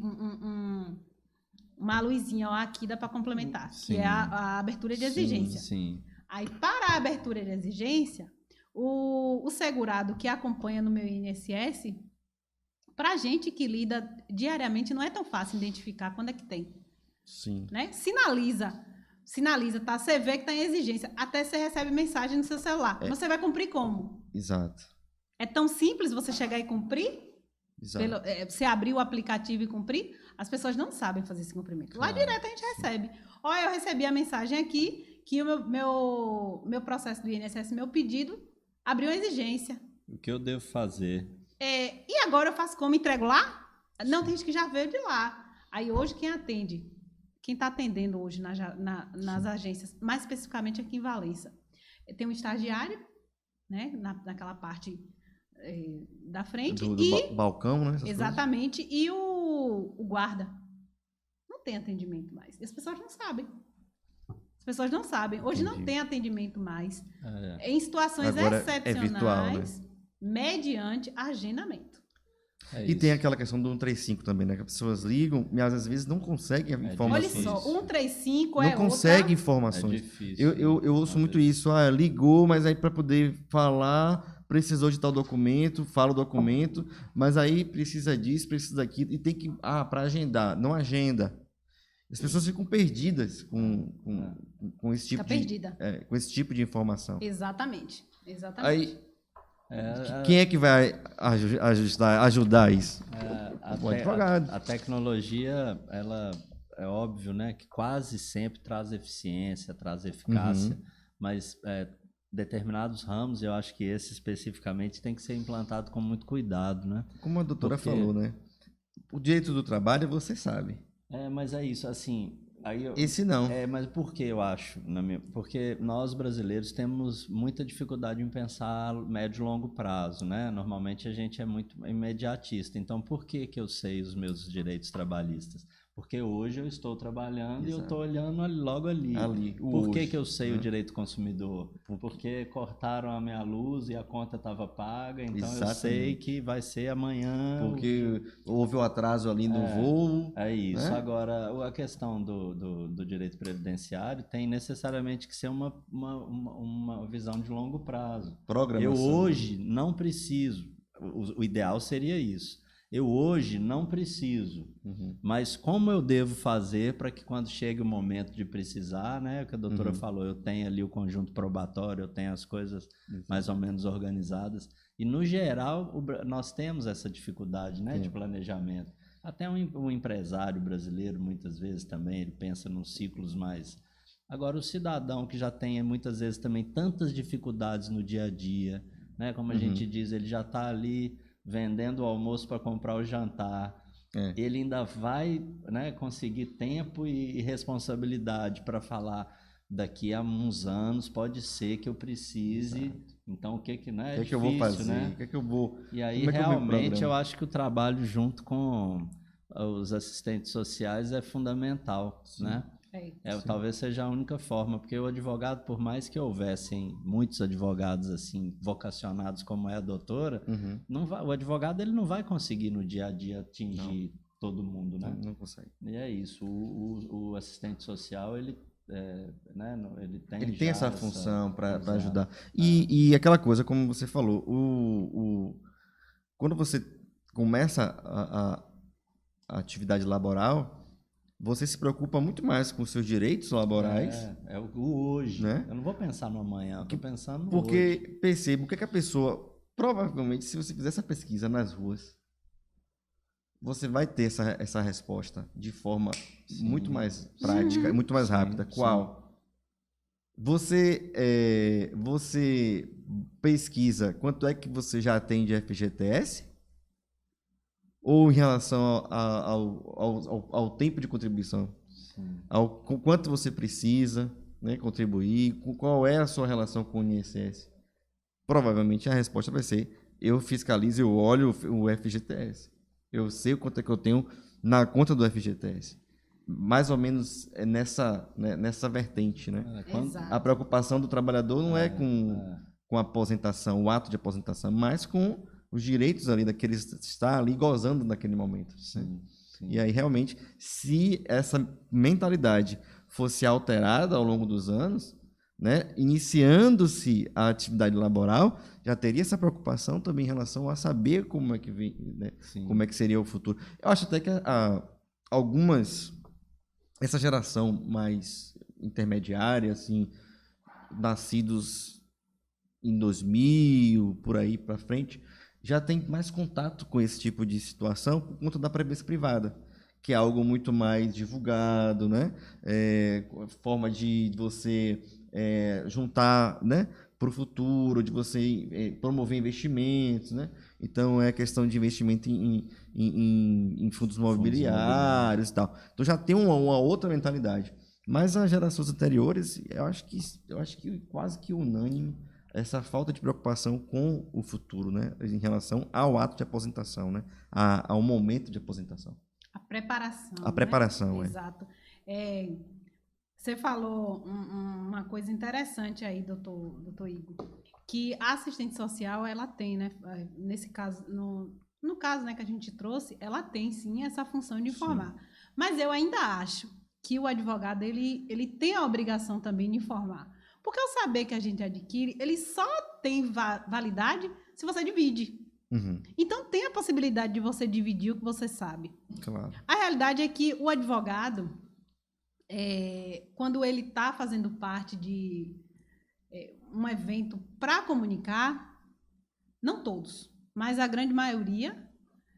uma luzinha, ó, aqui dá para complementar, que é a abertura de exigência. Sim. Aí, para a abertura de exigência, o segurado que acompanha no meu INSS... Para a gente que lida diariamente, não é tão fácil identificar quando é que tem. Sim. Né? Sinaliza, tá? Você vê que está em exigência. Até você recebe mensagem no seu celular. Você vai cumprir como? Exato. É tão simples você chegar e cumprir? Exato. Você abrir o aplicativo e cumprir? As pessoas não sabem fazer esse cumprimento. Lá direto a gente recebe. Olha, eu recebi a mensagem aqui que o meu processo do INSS, meu pedido, abriu uma exigência. O que eu devo fazer? E agora eu faço como? Entrego lá? Não, tem gente que já veio de lá. Aí hoje quem está atendendo hoje nas agências, mais especificamente aqui em Valença, tem um estagiário, né, naquela parte da frente. Do balcão, né? Exatamente. Coisas. E o guarda. Não tem atendimento mais. E as pessoas não sabem. Hoje não tem atendimento mais. Em situações agora excepcionais. É virtual, né? Mediante agendamento. E tem aquela questão do 135 também, né? Que as pessoas ligam, mas às vezes não conseguem informações. Olha só, 135 não consegue informações. É difícil. Eu ouço muito isso. Ligou, mas aí para poder falar, precisou de tal documento, fala o documento, mas aí precisa disso, precisa daquilo, e tem que... para agendar. Não agenda. As pessoas ficam perdidas com esse tipo perdida. com esse tipo de informação. Exatamente. Aí, quem é que vai ajudar isso? O advogado. A tecnologia, ela é óbvio, né, que quase sempre traz eficiência, traz eficácia, mas determinados ramos, eu acho que esse especificamente tem que ser implantado com muito cuidado, né? Como a doutora falou, né? O direito do trabalho você sabe. Mas é isso, assim... Esse não. Mas por que eu acho? Porque nós brasileiros temos muita dificuldade em pensar médio e longo prazo, né? Normalmente a gente é muito imediatista. Então, por que eu sei os meus direitos trabalhistas? Porque hoje eu estou trabalhando. Exato. E eu estou olhando logo ali. Por que eu sei o direito consumidor? Porque cortaram a minha luz e a conta estava paga, então exatamente. Eu sei que vai ser amanhã. Porque houve o atraso ali no voo. É isso. Né? Agora, a questão do direito previdenciário tem necessariamente que ser uma visão de longo prazo. Programação. Eu hoje não preciso. O ideal seria isso. Eu hoje não preciso, mas como eu devo fazer para que quando chegue o momento de precisar, né, o que a doutora falou, eu tenho ali o conjunto probatório, eu tenho as coisas mais ou menos organizadas. E, no geral, nós temos essa dificuldade, né, de planejamento. Até um empresário brasileiro, muitas vezes também, ele pensa nos ciclos mais... Agora, o cidadão que já tem, muitas vezes, também tantas dificuldades no dia a dia, né, como a gente diz, ele já está ali... vendendo o almoço para comprar o jantar, ele ainda vai, né, conseguir tempo e responsabilidade para falar daqui a uns anos, pode ser que eu precise, então o que né, é difícil, que eu vou fazer, né? O que eu vou... E aí, realmente, eu acho que o trabalho junto com os assistentes sociais é fundamental, né? Talvez seja a única forma, porque o advogado, por mais que houvessem muitos advogados assim vocacionados como é a doutora, o advogado ele não vai conseguir no dia a dia atingir todo mundo, né? Não consegue. E é isso. O assistente social ele tem essa função para ajudar. E aquela coisa, como você falou, quando você começa a atividade laboral, você se preocupa muito mais com os seus direitos laborais. É o hoje. Né? Eu não vou pensar no amanhã, eu estou pensando no hoje. Porque percebo o que a pessoa... Provavelmente, se você fizer essa pesquisa nas ruas, você vai ter essa resposta de forma muito mais prática, muito mais rápida. Qual? Você pesquisa quanto é que você já tem de FGTS? Ou em relação ao tempo de contribuição? Com quanto você precisa, né, contribuir? Qual é a sua relação com o INSS? Provavelmente a resposta vai ser: eu fiscalizo, eu olho o FGTS. Eu sei o quanto é que eu tenho na conta do FGTS. Mais ou menos nessa vertente, né? A preocupação do trabalhador não é com a aposentação, o ato de aposentação, mas com os direitos ali daquele estar ali gozando naquele momento. Sim. E aí, realmente, se essa mentalidade fosse alterada ao longo dos anos, né, iniciando-se a atividade laboral, já teria essa preocupação também em relação a saber como é que vem, né, como é que seria o futuro. Eu acho até que essa geração mais intermediária, assim, nascidos em 2000, por aí para frente, já tem mais contato com esse tipo de situação por conta da previdência privada, que é algo muito mais divulgado, né? Forma de você juntar, né, para o futuro, de você promover investimentos, né? Então, é questão de investimento em fundos imobiliários e tal. Então, já tem uma outra mentalidade. Mas as gerações anteriores, eu acho que quase que unânime, essa falta de preocupação com o futuro, né, em relação ao ato de aposentação, né, ao momento de aposentação. A preparação. A preparação, né? Exato. Você falou uma coisa interessante aí, doutor Igor, que a assistente social, ela tem, né, nesse caso, no caso, né, que a gente trouxe, ela tem, sim, essa função de informar. Sim. Mas eu ainda acho que o advogado, ele tem a obrigação também de informar. Porque o saber que a gente adquire, ele só tem validade se você divide. Então, tem a possibilidade de você dividir o que você sabe. Claro. A realidade é que o advogado, quando ele está fazendo parte de um evento para comunicar, não todos, mas a grande maioria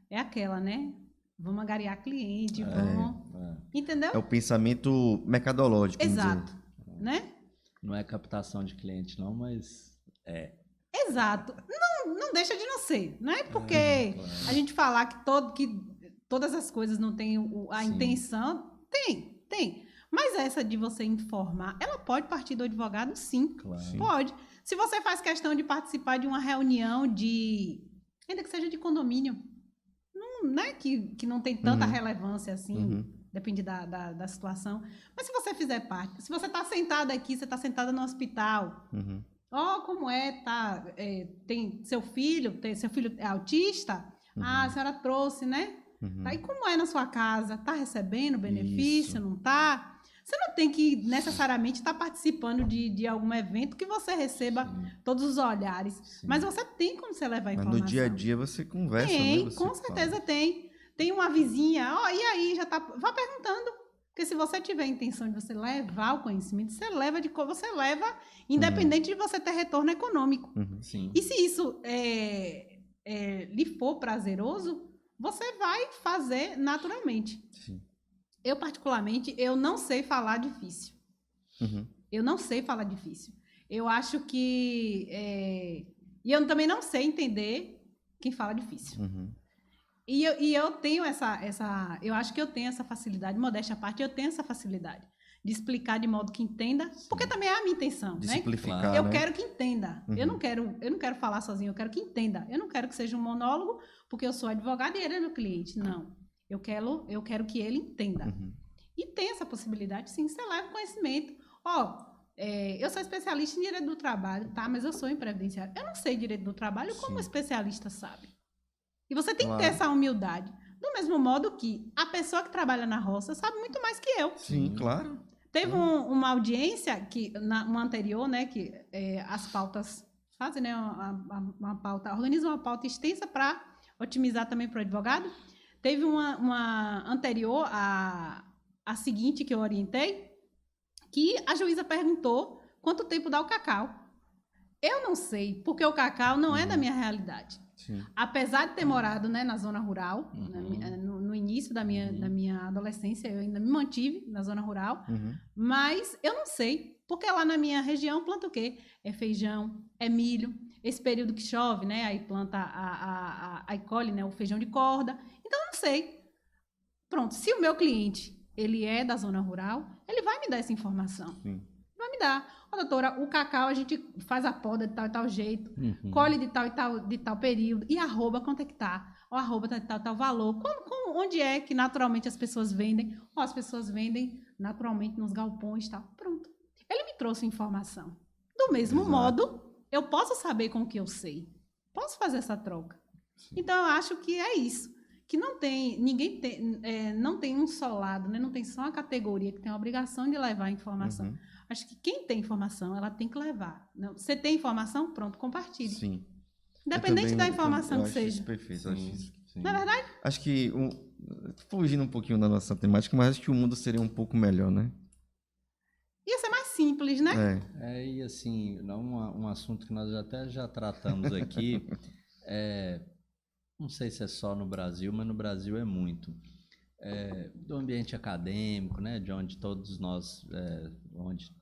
é aquela, né? Vamos angariar cliente, vamos... Entendeu? É o pensamento mercadológico. vamos Exato, dizer. né? Não é captação de cliente, não, mas Exato. Não deixa de não ser, não é porque claro. a gente falar que todas as coisas não têm a Sim. intenção, tem. Mas essa de você informar, ela pode partir do advogado, sim. Claro. Sim. Pode. Se você faz questão de participar de uma reunião ainda que seja de condomínio, não, né, que não tem tanta Uhum. relevância assim, Uhum. depende da situação. Mas se você fizer parte, se você está sentada aqui, você está sentada no hospital, Uhum. como tem seu filho é autista? Uhum. A senhora trouxe, né? Uhum. Tá, e como é na sua casa? Está recebendo benefício? Isso. Não está? Você não tem que necessariamente estar participando de algum evento que você receba Sim. todos os olhares. Sim. Mas você tem como você levar Mas informação. no dia a dia você conversa, Tem, né? Você com fala. certeza tem. Tem uma vizinha, e aí, já tá... Vá perguntando. Porque se você tiver a intenção de você levar o conhecimento, você leva, independente de você ter retorno econômico. Uhum. Sim. E se isso lhe for prazeroso, você vai fazer naturalmente. Sim. Eu, particularmente, eu não sei falar difícil. Uhum. Eu não sei falar difícil. Eu acho que... E eu também não sei entender quem fala difícil. Uhum. E eu tenho eu acho que eu tenho essa facilidade, modéstia à parte, eu tenho essa facilidade de explicar de modo que entenda, porque também é a minha intenção, De né? simplificar, Eu né? quero que entenda. Uhum. Eu não quero falar sozinho, eu quero que entenda. Eu não quero que seja um monólogo, porque eu sou advogada e ele é meu cliente. Não. Eu quero que ele entenda. Uhum. E tem essa possibilidade, sim, você leva conhecimento. Eu sou especialista em direito do trabalho, tá? Mas eu sou em previdenciário. Eu não sei direito do trabalho como Sim. o especialista sabe. E você tem que Claro. ter essa humildade. Do mesmo modo que a pessoa que trabalha na roça sabe muito mais que eu. Sim, claro. Teve uma audiência, uma anterior, né, que as pautas fazem, né, organizam uma pauta extensa para otimizar também para o advogado. Teve uma anterior, a seguinte que eu orientei, que a juíza perguntou quanto tempo dá o cacau. Eu não sei, porque o cacau não é da minha realidade. Sim. Apesar de ter morado, né, na zona rural, Uhum. no início da minha adolescência, eu ainda me mantive na zona rural, Uhum. mas eu não sei, porque lá na minha região planta o quê? É feijão, é milho, esse período que chove, né, aí planta, aí colhe, né, o feijão de corda, então eu não sei. Pronto, se o meu cliente, ele é da zona rural, ele vai me dar essa informação. Sim. Vai me dar. Doutora, o cacau a gente faz a poda de tal e tal jeito, Uhum. colhe de tal período, e arroba quanto é que tá? O arroba tá de tal valor. Onde é que naturalmente as pessoas vendem? As pessoas vendem naturalmente nos galpões e tal. Pronto. Ele me trouxe informação. Do mesmo Exato. modo, eu posso saber com o que eu sei. Posso fazer essa troca. Sim. Então, eu acho que é isso. Que não tem um só lado, né? Não tem só uma categoria que tem a obrigação de levar a informação. Uhum. Acho que quem tem informação, ela tem que levar. Você tem informação? Pronto, compartilhe. Sim. Independente da informação eu que acho seja. Isso perfeito. Eu acho isso. Sim. Não é verdade? Acho que, fugindo um pouquinho da nossa temática, mas acho que o mundo seria um pouco melhor, né? Ia ser mais simples, né? E assim, um assunto que nós até já tratamos aqui, não sei se é só no Brasil, mas no Brasil é muito. Do ambiente acadêmico, né, de onde todos nós onde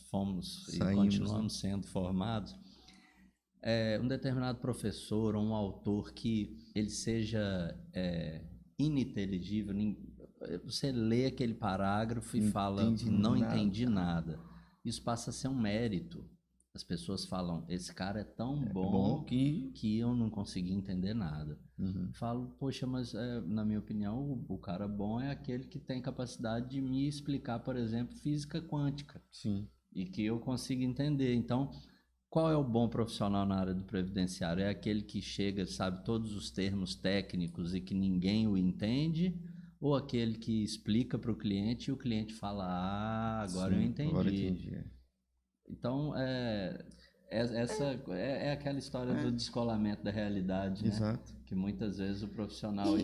fomos Saímos, e continuamos sendo formados, um determinado professor ou um autor que ele seja ininteligível, você lê aquele parágrafo e fala, não entendi nada. Isso passa a ser um mérito. As pessoas falam, esse cara é tão bom que eu não consegui entender nada. Uhum. Falo, poxa, mas na minha opinião, o cara bom é aquele que tem capacidade de me explicar, por exemplo, física quântica. Sim. E que eu consiga entender. Então, qual é o bom profissional na área do previdenciário? É aquele que chega, sabe todos os termos técnicos e que ninguém o entende? Ou aquele que explica para o cliente e o cliente fala, agora eu entendi. Agora eu entendi. Então, essa é aquela história do descolamento da realidade, né? Exato. Que muitas vezes o profissional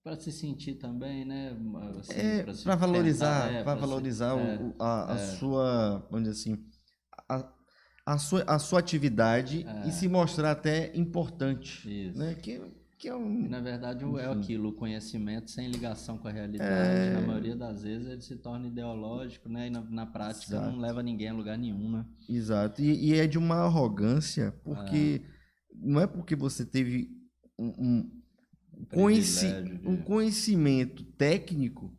para se sentir também, né? Assim, Para valorizar, a é. sua, vamos dizer assim, a sua atividade e se mostrar até importante, Isso. né? Que é E, na verdade, é aquilo, o conhecimento sem ligação com a realidade, na maioria das vezes ele se torna ideológico, né? E na prática não leva ninguém a lugar nenhum, né? Exato. E é de uma arrogância, porque não é porque você teve um conhecimento técnico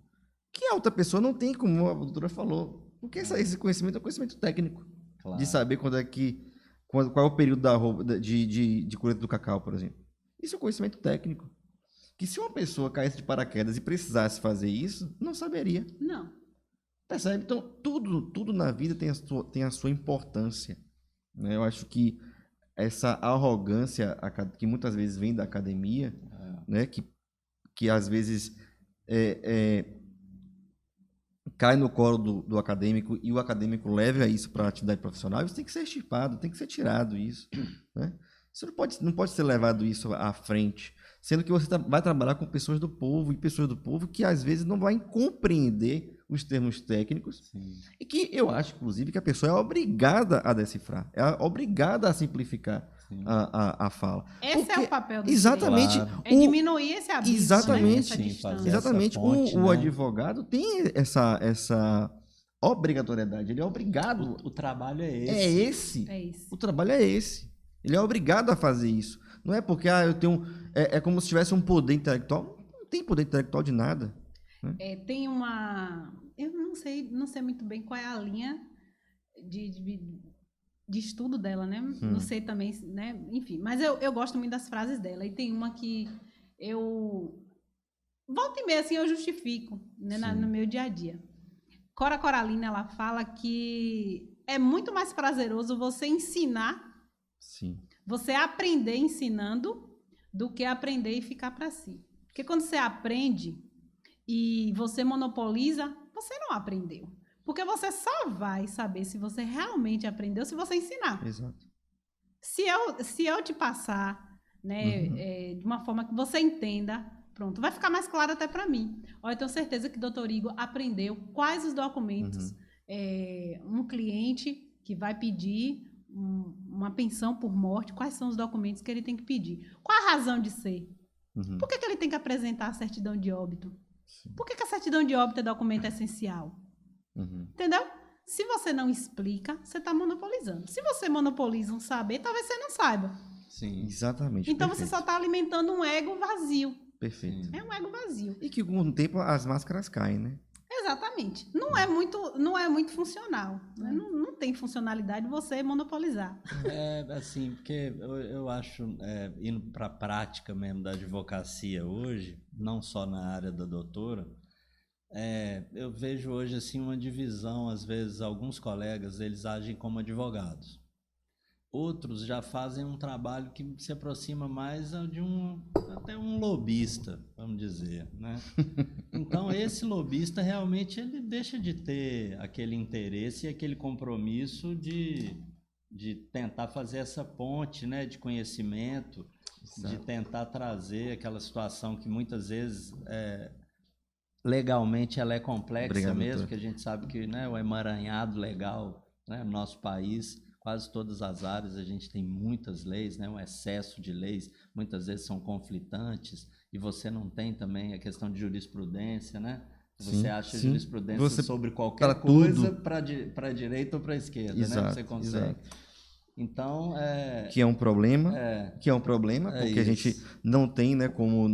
que a outra pessoa não tem, como a doutora falou. Porque esse conhecimento é um conhecimento técnico. Claro. De saber qual é o período de colheita do cacau, por exemplo. Isso é um conhecimento técnico. Que se uma pessoa caísse de paraquedas e precisasse fazer isso, não saberia. Não. Percebe? Então, tudo na vida tem a sua importância. Né? Eu acho que essa arrogância que muitas vezes vem da academia, né? que às vezes cai no colo do acadêmico e o acadêmico leva isso para a atividade profissional, isso tem que ser extirpado, tem que ser tirado isso. Né? Você não pode ser levado isso à frente, sendo que você vai trabalhar com pessoas do povo que às vezes não vai compreender os termos técnicos. Sim. E que eu acho, inclusive, que a pessoa é obrigada a decifrar, é obrigada a simplificar a fala. Esse é o papel do exatamente. Claro. É diminuir esse abismo, exatamente, né? Essa exatamente. Ponte, o né? advogado tem essa obrigatoriedade, ele é obrigado. O trabalho É esse. O trabalho é esse. Ele é obrigado a fazer isso. Não é porque eu tenho. É como se tivesse um poder intelectual. Não tem poder intelectual de nada. Né? Tem uma. Eu não sei muito bem qual é a linha de estudo dela, né? Não sei também, né? Enfim, mas eu gosto muito das frases dela. E tem uma que eu. Volta e meia, assim, eu justifico, né? No meu dia a dia. Cora Coralina, ela fala que é muito mais prazeroso você ensinar. Sim. Você aprender ensinando do que aprender e ficar para si. Porque quando você aprende e você monopoliza, você não aprendeu. Porque você só vai saber se você realmente aprendeu se você ensinar. Exato. Se eu te passar, né, de uma forma que você entenda, pronto, vai ficar mais claro até para mim. Eu tenho certeza que o doutor Igor aprendeu quais os documentos um cliente que vai pedir uma pensão por morte, quais são os documentos que ele tem que pedir. Qual a razão de ser? Por que ele tem que apresentar a certidão de óbito? Sim. Por que a certidão de óbito é documento essencial? Entendeu? Se você não explica, você está monopolizando. Se você monopoliza um saber, talvez você não saiba. Sim, exatamente. Então perfeito. você só está alimentando um ego vazio. Perfeito. É um ego vazio. E que com o tempo as máscaras caem, né? Exatamente. Não é muito funcional. Né? Não tem funcionalidade você monopolizar. Assim, porque eu acho, indo para a prática mesmo da advocacia hoje, não só na área da doutora, eu vejo hoje assim uma divisão, às vezes alguns colegas, eles agem como advogados. Outros já fazem um trabalho que se aproxima mais de até um lobista, vamos dizer, né? Então, esse lobista realmente ele deixa de ter aquele interesse e aquele compromisso de tentar fazer essa ponte, né, de conhecimento, de tentar trazer aquela situação que muitas vezes legalmente ela é complexa. Obrigado, mesmo, doutor. Que a gente sabe que, né, o emaranhado legal, né, no nosso país, quase todas as áreas a gente tem muitas leis, né, um excesso de leis, muitas vezes são conflitantes, e você não tem também a questão de jurisprudência, né? Você acha jurisprudência sobre qualquer coisa para a direita ou para a esquerda, exato, né? Você consegue. Exato. Então, que é um problema, porque isso. A gente não tem, né, como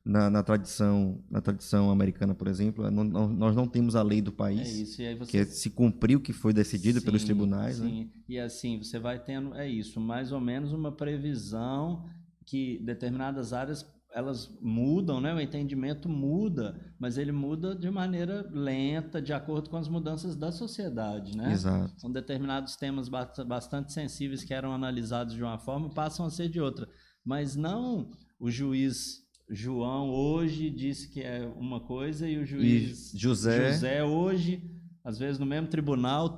na tradição americana, por exemplo, nós não temos a lei do país, isso. E aí você... que se cumprir o que foi decidido pelos tribunais. Sim, né? E assim, você vai tendo, mais ou menos uma previsão que determinadas áreas, elas mudam, né? O entendimento muda, mas ele muda de maneira lenta, de acordo com as mudanças da sociedade, né? Exato. São determinados temas bastante sensíveis que eram analisados de uma forma, passam a ser de outra. Mas não o juiz João hoje disse que é uma coisa e o juiz José hoje, às vezes no mesmo tribunal,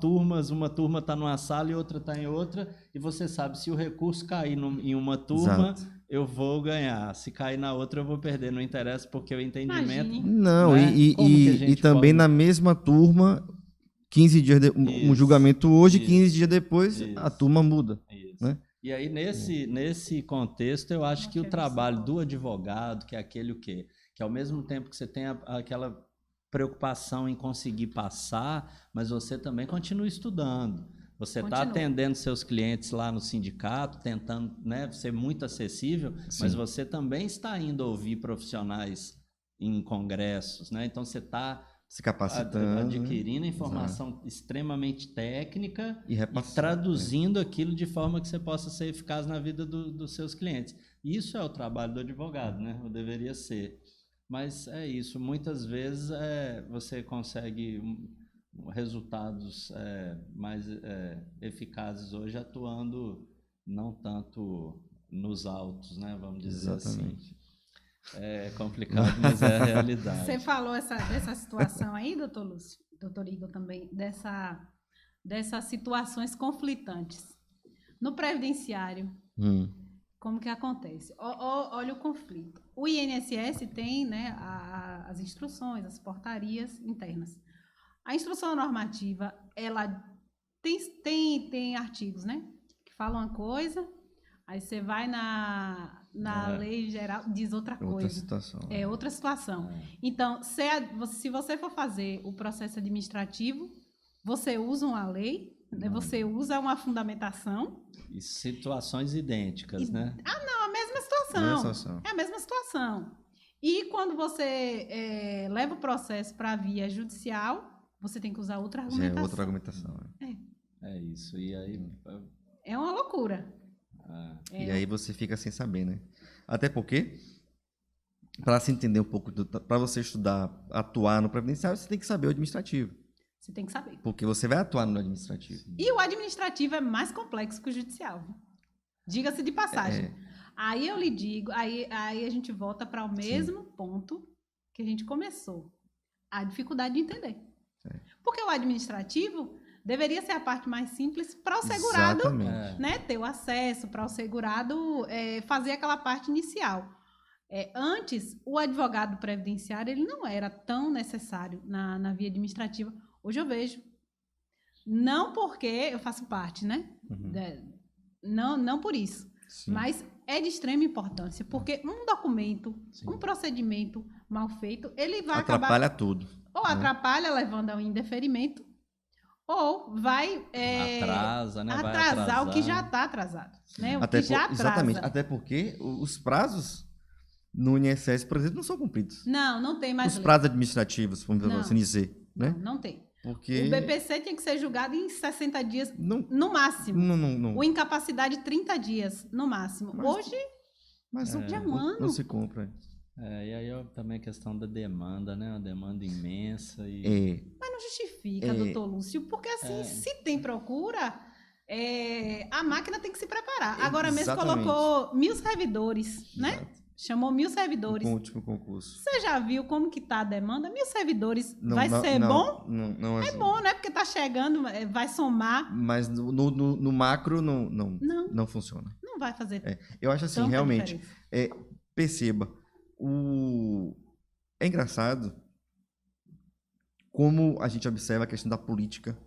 uma turma está numa sala e outra está em outra, e você sabe, se o recurso cair em uma turma, eu vou ganhar. Se cair na outra, eu vou perder. Não interessa, porque o entendimento... Imagine. Não, Né? Como que a gente e também pode- na mesma turma, 15 dias um Isso, julgamento hoje, isso, 15 dias depois, isso. a turma muda. Isso. Né? E aí, nesse contexto, eu acho que o trabalho do advogado, que é aquele o quê? Que ao mesmo tempo que você tem aquela preocupação em conseguir passar, mas você também continua estudando. Você está Continua. atendendo seus clientes lá no sindicato, tentando, né, ser muito acessível, mas Sim. você também está indo ouvir profissionais em congressos, né? Então você está Se capacitando. adquirindo informação extremamente técnica E e repassando. traduzindo aquilo de forma que você possa ser eficaz na vida dos seus clientes. Isso é o trabalho do advogado, né? Ou deveria ser. Mas é isso. Muitas vezes você consegue resultados mais eficazes hoje atuando não tanto nos autos, né? Vamos dizer Exatamente. assim. É complicado, mas é a realidade. Você falou dessa situação aí, doutor Igor, também, dessas situações conflitantes. No previdenciário, como que acontece? Olha o conflito. O INSS tem, né, as instruções, as portarias internas. A instrução normativa, ela tem artigos, né, que falam uma coisa, aí você vai na lei geral, diz outra coisa. Outra situação. É outra situação. Então, se você for fazer o processo administrativo, você usa uma lei, né, você usa uma fundamentação. E situações idênticas, né? Não, a mesma situação. É a mesma situação. E quando você leva o processo para a via judicial, você tem que usar outra Já argumentação. é outra argumentação. É isso. E aí. É uma loucura. E aí você fica sem saber, né? Até porque, para se entender um pouco, para você estudar, atuar no previdenciário, você tem que saber o administrativo. Você tem que saber. Porque você vai atuar no administrativo. E o administrativo é mais complexo que o judicial. Diga-se de passagem. Aí eu lhe digo, aí a gente volta para o mesmo ponto que a gente começou. A dificuldade de entender. Porque o administrativo deveria ser a parte mais simples para o segurado, Exatamente. né, ter o acesso, para o segurado fazer aquela parte inicial. Antes, o advogado previdenciário ele não era tão necessário na via administrativa. Hoje eu vejo. Não porque eu faço parte, né? Não por isso. Sim. Mas é de extrema importância, porque um documento, um procedimento mal feito, ele vai Atrapalha acabar... tudo. Ou atrapalha, levando ao indeferimento, ou vai atrasa, né? Vai atrasar o que já está atrasado. Né? O que já atrasa. Exatamente. Até porque os prazos no INSS, por exemplo, não são cumpridos. Não tem mais Os lei. prazos administrativos, vamos Não. assim dizer. Né? Não tem. Porque O BPC tinha que ser julgado em 60 dias, não, no máximo. não, O incapacidade, 30 dias, no máximo. Hoje, mas já é um ano. não se compra. E aí também a questão da demanda, né? Uma demanda imensa. E... Mas não justifica, doutor Lúcio, porque assim, se tem procura, a máquina tem que se preparar. Agora mesmo Exatamente. colocou 1000 servidores, né? Exato. Chamou 1000 servidores. Com o último concurso. Você já viu como que tá a demanda? 1000 servidores vai Não, ser bom? Não É bom, né? Porque tá chegando, vai somar. Mas no macro não funciona. Não vai fazer Eu acho assim, tanta realmente, diferença. perceba, é engraçado como a gente observa a questão da política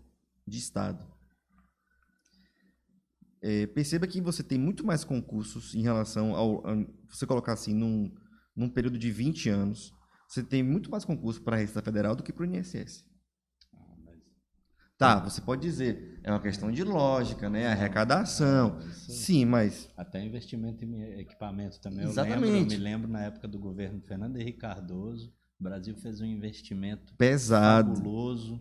de Estado. Perceba que você tem muito mais concursos em relação você colocar assim, num período de 20 anos, você tem muito mais concursos para a Receita Federal do que para o INSS. Tá, você pode dizer, é uma questão de lógica, né? Arrecadação. Sim, mas... Até investimento em equipamento também. Exatamente. Eu me lembro na época do governo Fernando Henrique Cardoso, o Brasil fez um investimento pesado. fabuloso,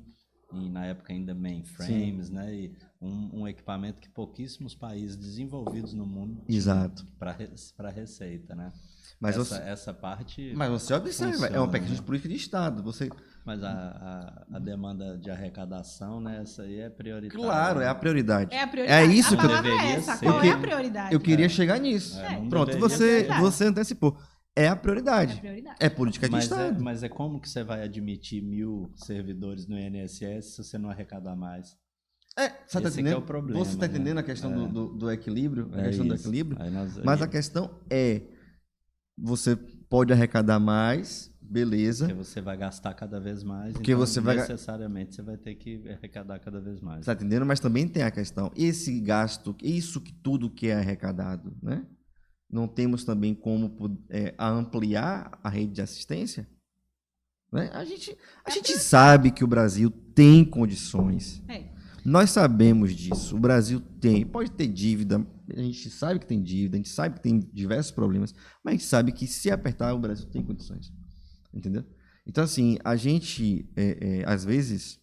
e na época ainda mainframes, né? E um equipamento que pouquíssimos países desenvolvidos no mundo Exato. para receita, né? Mas essa parte. Mas você observa, funciona, é uma questão né? de política de Estado. Mas a demanda de arrecadação, né? Essa aí é prioritária. Claro, é a prioridade. É a prioridade. É isso a que eu palavra é deveria essa. ser. Qual é a prioridade? Eu queria chegar nisso. Não Pronto, deveria ser. você antecipou. É a É prioridade. a prioridade. É política de Estado. Mas é como que você vai admitir 1000 servidores no INSS se você não arrecadar mais? Você tá Esse que é o problema, Você está né? entendendo a questão do equilíbrio? A questão do isso. equilíbrio? Aí Mas a questão é, você pode arrecadar mais, beleza. Porque você vai gastar cada vez mais, Porque então você vai necessariamente você vai ter que arrecadar cada vez mais. Tá entendendo? Mas também tem a questão, esse gasto, isso que tudo que é arrecadado, né? Não temos também como ampliar a rede de assistência? Né? A gente sabe que o Brasil tem condições. Nós sabemos disso. O Brasil tem, pode ter dívida, a gente sabe que tem dívida, a gente sabe que tem diversos problemas, mas a gente sabe que se apertar, o Brasil tem condições. Entendeu? Então, assim, a gente, às vezes,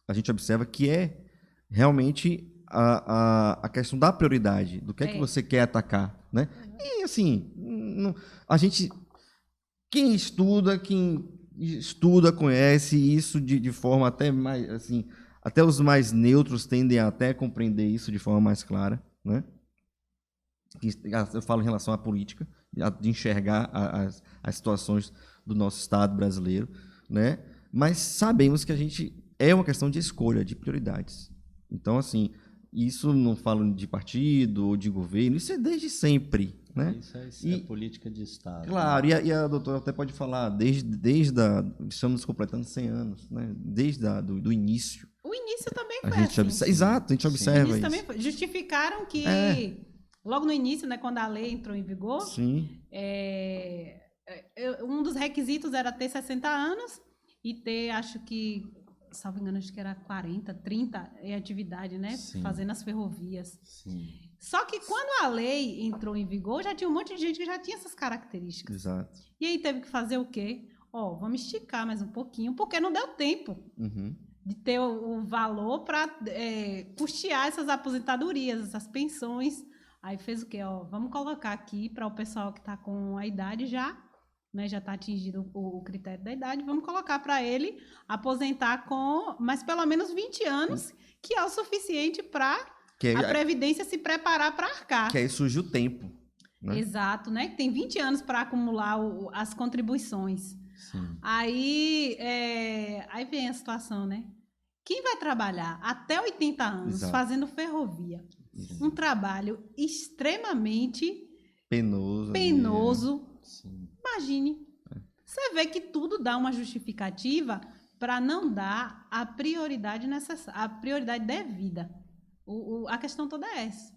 a gente observa que é realmente a questão da prioridade, do que é que você quer atacar, né? E, assim, quem estuda, conhece isso de forma até mais, assim, até os mais neutros tendem a até compreender isso de forma mais clara, né? Eu falo em relação à política, de enxergar as situações do nosso Estado brasileiro, né? Mas sabemos que a gente é uma questão de escolha, de prioridades. Então, assim, isso não falo de partido ou de governo, isso é desde sempre, né? Isso é política de Estado. Claro, e a doutora até pode falar, estamos completando 100 anos, né? Desde do início. O início também foi Exato, a gente observa isso. Também foi. Justificaram que, logo no início, né, quando a lei entrou em vigor, um dos requisitos era ter 60 anos e ter, acho que, salvo engano, acho que era 40, 30 em atividade, né? Sim. Fazendo as ferrovias. Sim. Só que quando a lei entrou em vigor, já tinha um monte de gente que já tinha essas características. Exato. E aí teve que fazer o quê? Vamos esticar mais um pouquinho, porque não deu tempo de ter o valor para custear essas aposentadorias, essas pensões. Aí fez o quê? Vamos colocar aqui para o pessoal que está com a idade já, né, já está atingido o critério da idade, vamos colocar para ele aposentar com mais pelo menos 20 anos, que é o suficiente para a Previdência se preparar para arcar. Que aí surge o tempo. Né? Exato, né? Que tem 20 anos para acumular as contribuições. Sim. Aí vem a situação, né? Quem vai trabalhar até 80 anos fazendo ferrovia? Um trabalho extremamente penoso. Imagine. Você vê que tudo dá uma justificativa para não dar a prioridade necessária, a prioridade devida. A questão toda é essa.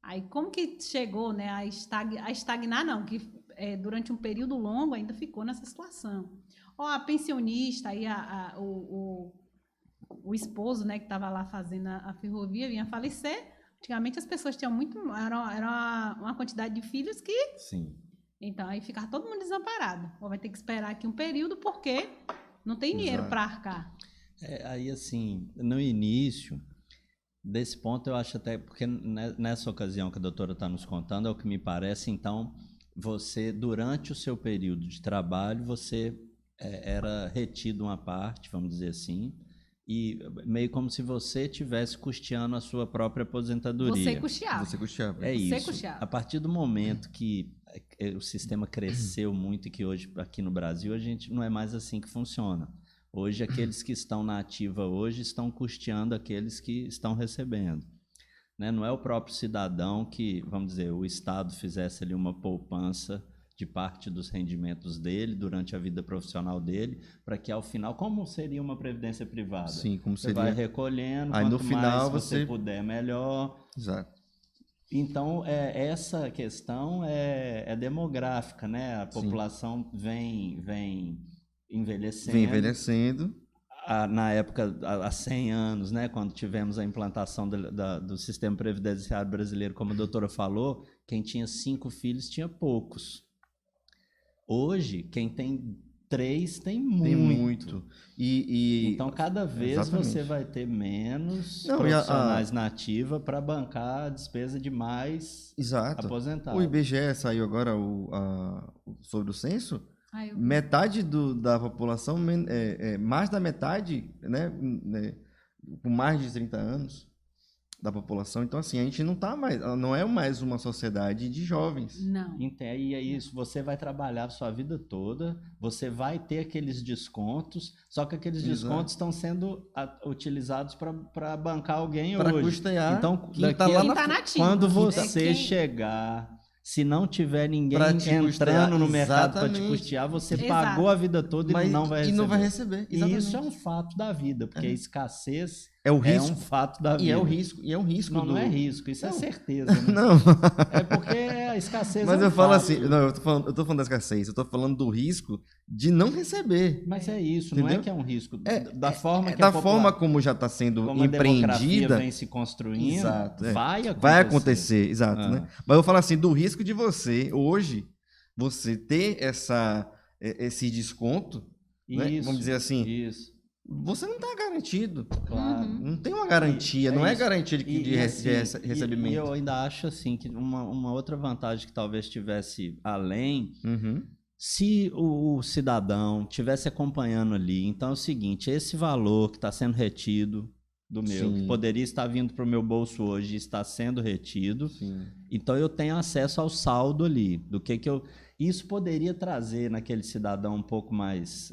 Aí, como que chegou, né, a estagnar, não, que durante um período longo ainda ficou nessa situação. A pensionista, aí o esposo, né, que estava lá fazendo a ferrovia, vinha falecer. Antigamente as pessoas tinham era uma quantidade de filhos que... Sim. Então, aí ficava todo mundo desamparado. Vai ter que esperar aqui um período porque não tem dinheiro para arcar. Aí, assim, no início... Desse ponto, eu acho até, porque nessa ocasião que a doutora está nos contando, é o que me parece, então, você, durante o seu período de trabalho, você era retido uma parte, vamos dizer assim, e meio como se você estivesse custeando a sua própria aposentadoria. Você custeava. É isso. A partir do momento que o sistema cresceu muito e que hoje, aqui no Brasil, a gente não é mais assim que funciona. Hoje, aqueles que estão na ativa hoje estão custeando aqueles que estão recebendo. Né? Não é o próprio cidadão que, vamos dizer, o Estado fizesse ali uma poupança de parte dos rendimentos dele durante a vida profissional dele, para que ao final, como seria uma previdência privada? Sim, como seria. Você vai recolhendo, aí, quanto no final, mais você puder, melhor. Exato. Então, essa questão é demográfica, né? A população vem envelhecendo. Na época, há 100 anos, né, quando tivemos a implantação do sistema previdenciário brasileiro, como a doutora falou, quem tinha 5 filhos tinha poucos. Hoje, quem tem 3 tem muito. Então, cada vez você vai ter menos profissionais na ativa para bancar a despesa de mais aposentados. O IBGE saiu agora sobre o censo. Metade da população, mais da metade, né, com mais de 30 anos. da população. Então, assim, a gente não é mais uma sociedade de jovens. Não. E é isso, você vai trabalhar a sua vida toda, você vai ter aqueles descontos, só que aqueles descontos estão sendo utilizados para bancar alguém Para hoje. custear Então, quem tá lá Quem na tá frente. nativo. quando você Quem- chegar, se não tiver ninguém Pra te entrando custear, no mercado para te exatamente. custear, você Exato. pagou a vida toda e não vai receber. E não vai receber, E exatamente. isso é um fato da vida, porque a escassez É o é risco. um fato da vida. E é o risco Não, do... não é risco, isso é Não. certeza. Né? Não, É porque a escassez mas é um eu falo fato. assim, não, eu tô falando da escassez, eu tô falando do risco de não receber. Mas é isso, não é Entendeu? que é um risco. Da forma que Da a forma como já está sendo como a demografia empreendida, vem se construindo, Exato, é. vai vai acontecer, exato, Ah. né? Mas eu falo assim, do risco de hoje, você ter esse desconto, né? Isso, Vamos dizer assim, Isso, você não está garantido. claro. Uhum. Não tem uma garantia, É não é isso. garantia de recebimento. E eu ainda acho assim que uma outra vantagem que talvez tivesse além, Uhum. se o cidadão tivesse acompanhando ali, então é o seguinte, esse valor que está sendo retido do meu, Sim. que poderia estar vindo para o meu bolso hoje, está sendo retido, Sim. então eu tenho acesso ao saldo ali, do que eu... Isso poderia trazer naquele cidadão um pouco mais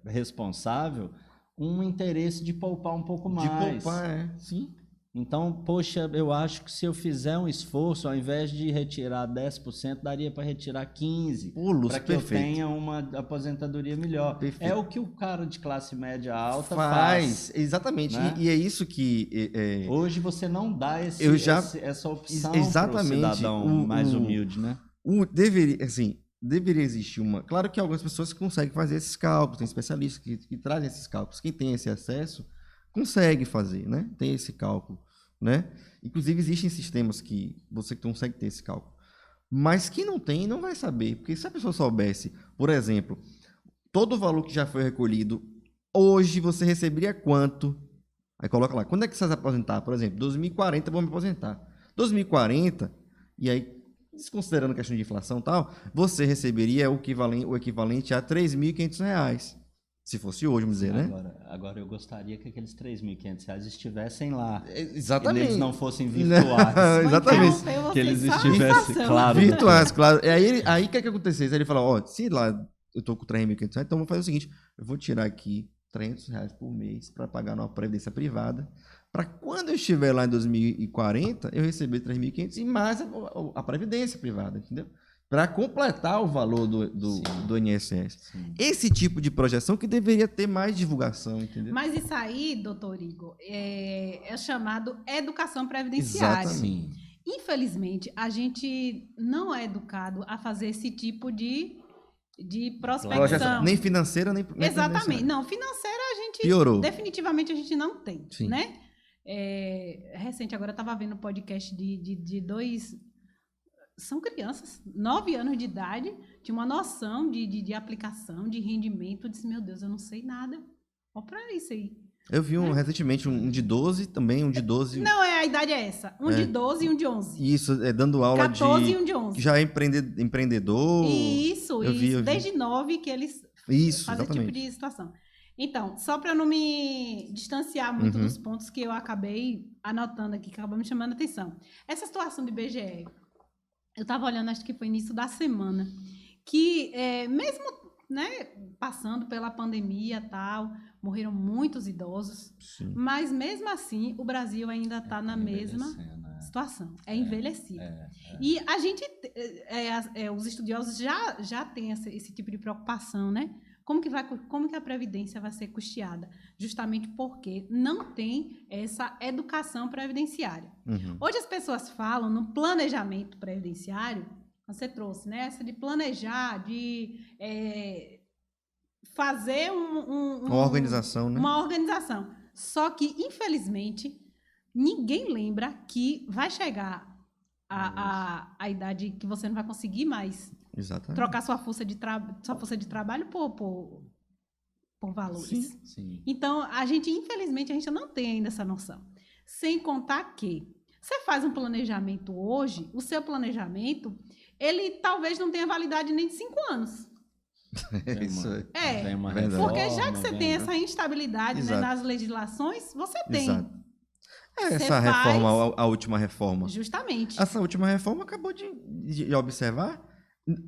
responsável um interesse de poupar um pouco mais. De poupar, sim. Então, poxa, eu acho que se eu fizer um esforço, ao invés de retirar 10%, daria para retirar 15%, Pô, Lúcio, para que eu perfeito. tenha uma aposentadoria melhor. Perfeito. É o que o cara de classe média alta Faz, exatamente. né? E é isso que... Hoje você não dá essa opção exatamente, para o cidadão mais humilde, né? Deveria existir uma... Claro que algumas pessoas conseguem fazer esses cálculos, tem especialistas que trazem esses cálculos. Quem tem esse acesso consegue fazer, né? Tem esse cálculo, né? Inclusive, existem sistemas que você consegue ter esse cálculo. Mas quem não tem, não vai saber. Porque se a pessoa soubesse, por exemplo, todo o valor que já foi recolhido, hoje você receberia quanto? Aí coloca lá, quando é que você vai se aposentar? Por exemplo, 2040 eu vou me aposentar. 2040, e aí, desconsiderando a questão de inflação e tal, você receberia o equivalente a R$ 3.500. Se fosse hoje, vamos dizer, né? Agora eu gostaria que aqueles R$ 3.500 estivessem lá. Exatamente. E eles não fossem virtuais. Não, exatamente. Vou interromper Que eles vocês só estivessem, uma claro. Virtuais, claro. E aí o que acontecesse? Aí ele fala, ó, se lá eu tô com R$ 3.500, então eu vou fazer o seguinte, eu vou tirar aqui R$300 por mês para pagar numa previdência privada, para quando eu estiver lá em 2040, eu receber 3.500 e mais a previdência privada, entendeu? Para completar o valor do INSS. Sim. Esse tipo de projeção que deveria ter mais divulgação, entendeu? Mas isso aí, doutor Igor, é chamado educação previdenciária. Exatamente. Infelizmente, a gente não é educado a fazer esse tipo de prospecção. Projeção, nem financeira, nem Exatamente. previdenciária. Não, financeira a gente... Piorou. Definitivamente a gente não tem, Sim. né? Recente, agora eu estava vendo um podcast de dois... São crianças, 9 anos de idade, tinha uma noção de aplicação, de rendimento. Eu disse, meu Deus, eu não sei nada. Olha para isso aí. Eu vi recentemente um de 12 também, um de 12. Não, a idade é essa. Um de 12 e um de 11. Isso, dando aula 14 de... e um de 11. Que já é empreendedor. Isso, eu vi. Desde 9 que eles Isso, fazem esse exatamente. tipo de situação. Então, só para não me distanciar muito Uhum. dos pontos que eu acabei anotando aqui, que acabou me chamando a atenção. Essa situação do IBGE, eu estava olhando, acho que foi início da semana, que mesmo, né, passando pela pandemia e tal, morreram muitos idosos, Sim. mas mesmo assim o Brasil ainda está na mesma envelhecendo, né? situação, é envelhecido. É. E a gente, os estudiosos já têm esse tipo de preocupação, né? Como que a Previdência vai ser custeada? Justamente porque não tem essa educação previdenciária. Uhum. Hoje as pessoas falam no planejamento previdenciário, você trouxe, né? Essa de planejar, de fazer Uma organização, né? uma organização. Só que, infelizmente, ninguém lembra que vai chegar a idade que você não vai conseguir mais Exatamente. trocar sua força de trabalho por valores. Sim. Então, infelizmente, a gente não tem ainda essa noção. Sem contar que você faz um planejamento hoje, o seu planejamento, ele talvez não tenha validade nem de 5 anos. Isso Vem uma Verdade. Porque já reforma, que você vem- tem essa instabilidade, né, Exato. nas legislações, você tem. Exato. Essa Você faz- reforma, a última reforma. Justamente. Essa última reforma acabou de observar,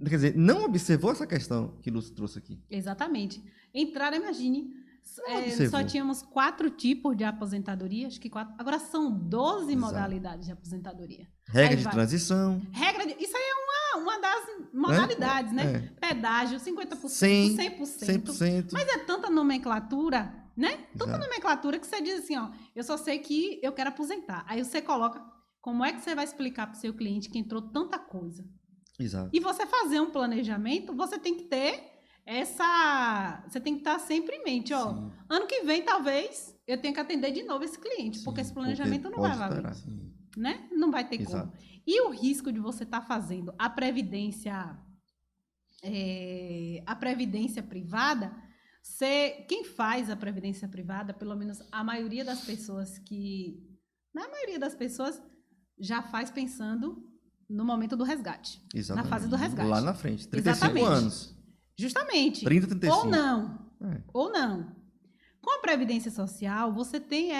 quer dizer, não observou essa questão que Lúcio trouxe aqui. Exatamente. Entraram, imagine, observou. só tínhamos 4 tipos de aposentadoria, acho que 4. Agora são 12 Exato. modalidades de aposentadoria. Regra Aí de vai. transição, Isso aí é uma das modalidades, né? Pedágio, 50%, 100%, 100%. 100%. Mas é tanta nomenclatura, né? Tanta Exato. nomenclatura que você diz assim, ó, eu só sei que eu quero aposentar. Aí você coloca, como é que você vai explicar para o seu cliente que entrou tanta coisa? Exato. E você fazer um planejamento, você tem que ter você tem que estar sempre em mente, ó. Sim. Ano que vem, talvez, eu tenha que atender de novo esse cliente, porque esse planejamento não vai valer, né? Não vai ter Exato. como. E o risco de você estar fazendo a previdência privada, quem faz a previdência privada, pelo menos a maioria das pessoas já faz pensando no momento do resgate. Exatamente. Na fase do resgate. Lá na frente, 35 Exatamente. anos. Justamente. 30, 35. Ou não. É. Ou não. Com a Previdência Social, você tem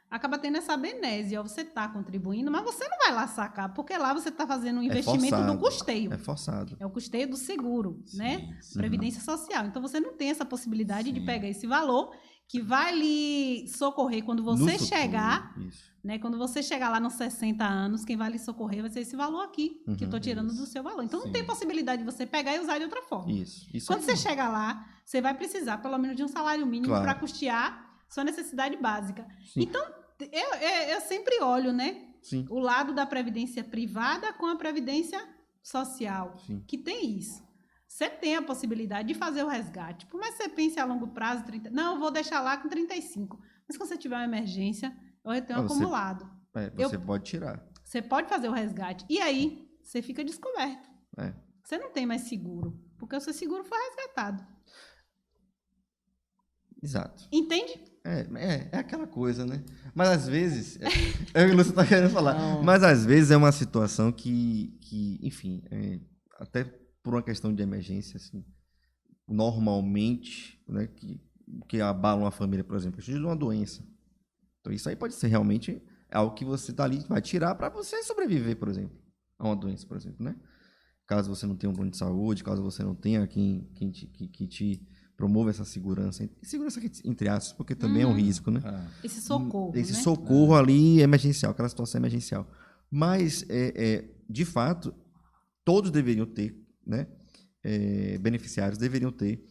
acaba tendo essa benésia. Você está contribuindo, mas você não vai lá sacar, porque lá você está fazendo um investimento forçado. do custeio. É forçado. É o custeio do seguro, né? Sim. Previdência Social. Então, você não tem essa possibilidade de pegar esse valor que vai lhe socorrer quando No você futuro, chegar, isso. né? Quando você chegar lá nos 60 anos, quem vai lhe socorrer vai ser esse valor aqui, que eu estou tirando isso. do seu valor. Então, não Sim. tem possibilidade de você pegar e usar de outra forma. Isso. Quando você chegar lá, você vai precisar pelo menos de um salário mínimo Claro. para custear sua necessidade básica. Sim. Então, eu sempre olho, né? Sim. O lado da previdência privada com a previdência social, Sim. que tem isso. Você tem a possibilidade de fazer o resgate. Por mais que você pense a longo prazo, não, eu vou deixar lá com 35. Mas quando você tiver uma emergência, eu tenho acumulado. Você pode tirar. Você pode fazer o resgate. E aí, você fica descoberto. É. Você não tem mais seguro, porque o seu seguro foi resgatado. Exato. Entende? É aquela coisa, né? Mas às vezes, é o que você está querendo falar, Não. mas às vezes é uma situação que enfim, até por uma questão de emergência, assim, normalmente, né, que abala uma família, por exemplo, de uma doença. Então isso aí pode ser realmente algo que você tá ali, vai tirar para você sobreviver, por exemplo, a uma doença, por exemplo, né? Caso você não tenha um plano de saúde, caso você não tenha quem te promova essa segurança entre aspas, porque também é um risco, né? Esse socorro, Esse né? socorro ali emergencial, aquela situação emergencial. Mas, de fato, todos deveriam ter, né? Beneficiários deveriam ter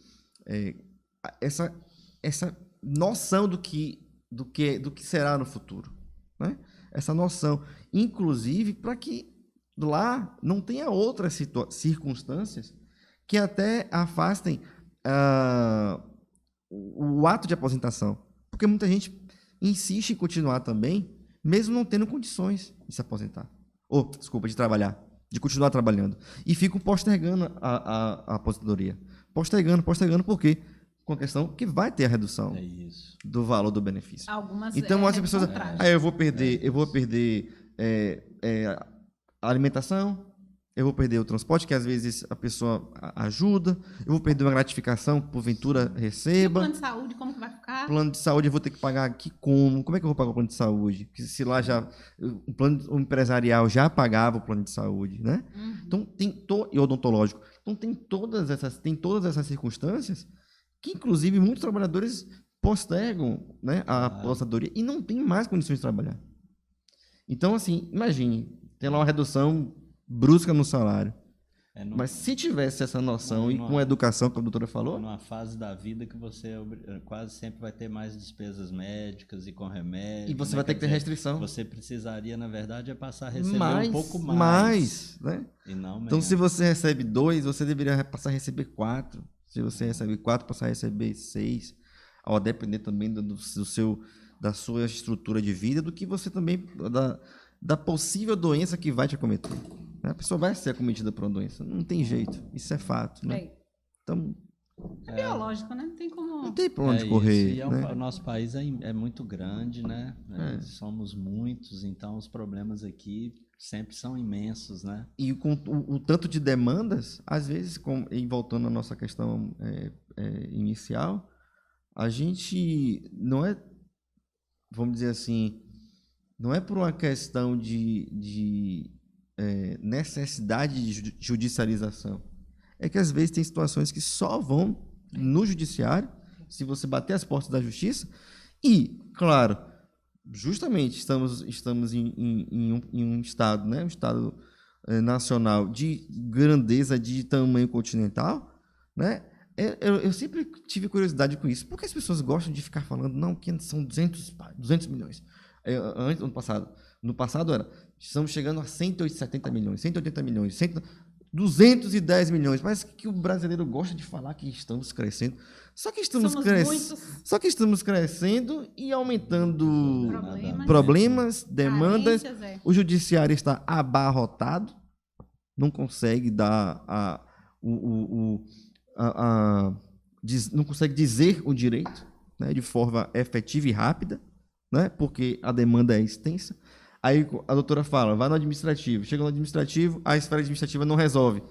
essa noção do que será no futuro, né? Essa noção, inclusive, para que lá não tenha outras circunstâncias que até afastem o ato de aposentação, porque muita gente insiste em continuar também, mesmo não tendo condições de se aposentar, de trabalhar, de continuar trabalhando, e ficam postergando a aposentadoria, postergando, por quê? Com a questão que vai ter a redução do valor do benefício. Então, as pessoas, eu vou perder a alimentação, eu vou perder o transporte, que às vezes a pessoa ajuda, eu vou perder uma gratificação que porventura receba. E o plano de saúde, como que vai ficar? Plano de saúde eu vou ter que pagar aqui como? Como é que eu vou pagar o plano de saúde? Porque se lá o empresarial já pagava o plano de saúde, né? Então, e odontológico. Então, tem todas essas circunstâncias que, inclusive, muitos trabalhadores postergam, né, a aposentadoria e não tem mais condições de trabalhar. Então, assim, imagine, tem lá uma redução brusca no salário. Mas se tivesse essa noção e com a educação, que a doutora falou... Numa fase da vida que você quase sempre vai ter mais despesas médicas e com remédio. E você vai ter que ter restrição. Você precisaria, na verdade, passar a receber um pouco mais. Mais, né? E não menos. Então, se você recebe 2, você deveria passar a receber 4. Se você recebe 4, passar a receber 6. Ao depender também da sua estrutura de vida, do que você também... Da possível doença que vai te acometer. A pessoa vai ser acometida por uma doença. Não tem jeito. Isso é fato, né? Então... É biológico, né? Não tem como... Não tem pra onde correr. E né? O nosso país é muito grande, né? Somos muitos, então os problemas aqui sempre são imensos, né? E com o tanto de demandas, às vezes, e voltando à nossa questão inicial, a gente não é, vamos dizer assim, não é por uma questão de necessidade de judicialização. É que às vezes tem situações que só vão no judiciário, se você bater as portas da justiça. E, claro, justamente estamos em um estado, né, um estado nacional de grandeza, de tamanho continental, né? Eu sempre tive curiosidade com isso. Por que as pessoas gostam de ficar falando, não, que são 200 milhões? No passado era, estamos chegando a 170 milhões, 180 milhões, 210 milhões. Mas que o brasileiro gosta de falar que estamos crescendo. Só que estamos crescendo e aumentando problemas, demandas. Carências, O judiciário está abarrotado, não consegue dar não consegue dizer o direito, né, de forma efetiva e rápida, né, porque a demanda é extensa. Aí a doutora fala, vai no administrativo. Chega no administrativo, a esfera administrativa não resolve.